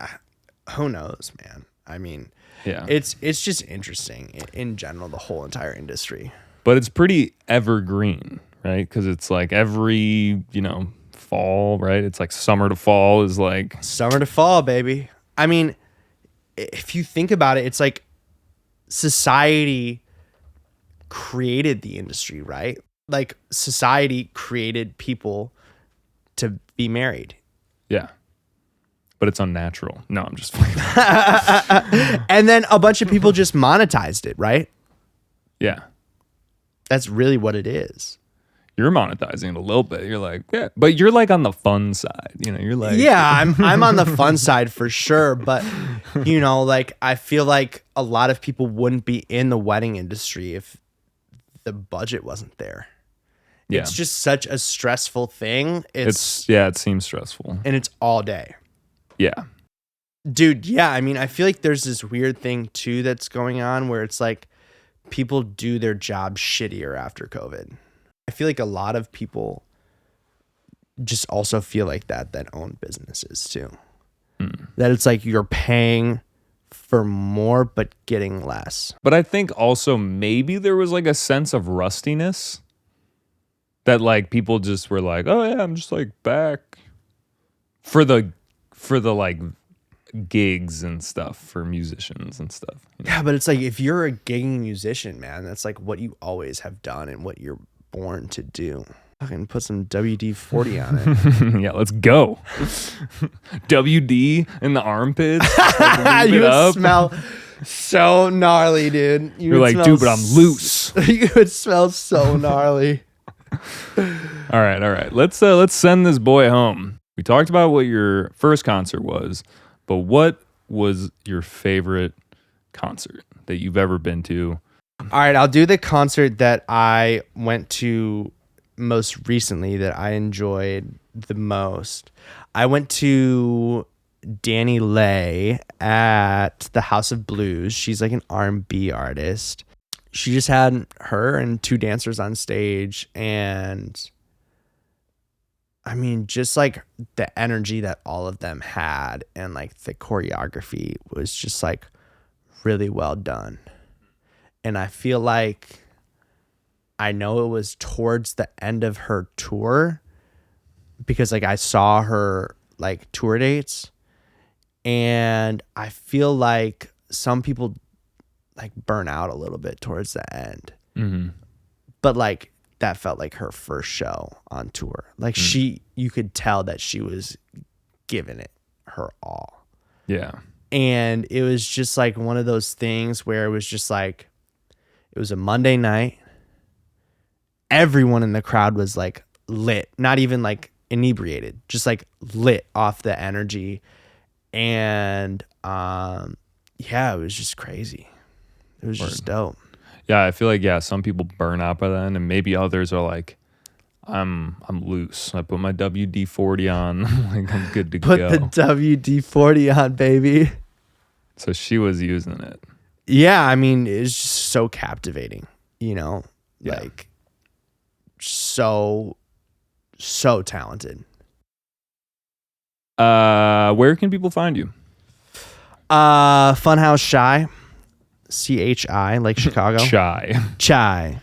[SPEAKER 2] who knows, man? I mean,
[SPEAKER 1] yeah,
[SPEAKER 2] it's just interesting in general, the whole entire industry.
[SPEAKER 1] But it's pretty evergreen, right? Because it's like every, fall, right? It's like summer to fall is like...
[SPEAKER 2] Summer to fall, baby. I mean, if you think about it, it's like society created the industry, right? Like society created people to be married.
[SPEAKER 1] Yeah. But it's unnatural. No, I'm just playing.
[SPEAKER 2] And then a bunch of people just monetized it, right?
[SPEAKER 1] Yeah.
[SPEAKER 2] That's really what it is.
[SPEAKER 1] You're monetizing it a little bit. You're like, yeah, but you're like on the fun side. You're like,
[SPEAKER 2] yeah, I'm on the fun side for sure. But like I feel like a lot of people wouldn't be in the wedding industry if the budget wasn't there. Yeah. It's just such a stressful thing.
[SPEAKER 1] It seems stressful.
[SPEAKER 2] And it's all day.
[SPEAKER 1] Yeah.
[SPEAKER 2] Dude, yeah. I mean, I feel like there's this weird thing too that's going on where it's like people do their job shittier after COVID. I feel like a lot of people just also feel like that own businesses too. That it's like you're paying for more but getting less.
[SPEAKER 1] But I think also maybe there was like a sense of rustiness that like people just were like, oh yeah, I'm just like back for the like gigs and stuff for musicians and stuff.
[SPEAKER 2] Yeah, but it's like if you're a gigging musician, man, that's like what you always have done and what you're born to do. I can put some WD-40 on it.
[SPEAKER 1] Yeah, let's go. WD in the armpits.
[SPEAKER 2] You would smell so gnarly, dude.
[SPEAKER 1] You're like, dude, but I'm loose.
[SPEAKER 2] You would smell so gnarly.
[SPEAKER 1] All right. Let's send this boy home. We talked about what your first concert was, but what was your favorite concert that you've ever been to?
[SPEAKER 2] All right, I'll do the concert that I went to most recently that I enjoyed the most. I went to Danny Lay at the House of Blues. She's like an R&B artist. She just had her and two dancers on stage, and I mean, just like the energy that all of them had and like the choreography was just like really well done. And I feel like I know it was towards the end of her tour because like I saw her like tour dates, and I feel like some people like burn out a little bit towards the end.
[SPEAKER 1] Mm-hmm.
[SPEAKER 2] But like that felt like her first show on tour. Like you could tell that she was giving it her all.
[SPEAKER 1] Yeah.
[SPEAKER 2] And it was just like one of those things where it was just like, it was a Monday night. Everyone in the crowd was like lit, not even like inebriated, just like lit off the energy. And yeah, it was just crazy. It was just dope.
[SPEAKER 1] Yeah, I feel like some people burn out by then, and maybe others are like, I'm loose. I put my WD-40 on, like I'm good to
[SPEAKER 2] Put
[SPEAKER 1] go.
[SPEAKER 2] the WD-40 on, baby.
[SPEAKER 1] So she was using it.
[SPEAKER 2] Yeah, I mean, it's just so captivating, you know, like so talented.
[SPEAKER 1] Where can people find you?
[SPEAKER 2] Funhouse Shy, CHI, like Chicago. Chai.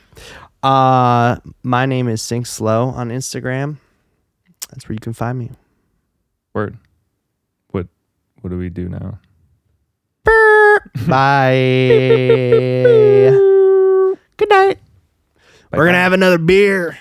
[SPEAKER 2] My name is Sink Slow on Instagram. That's where you can find me.
[SPEAKER 1] Word. What do we do now?
[SPEAKER 2] Bye. Good night. We're gonna have another beer.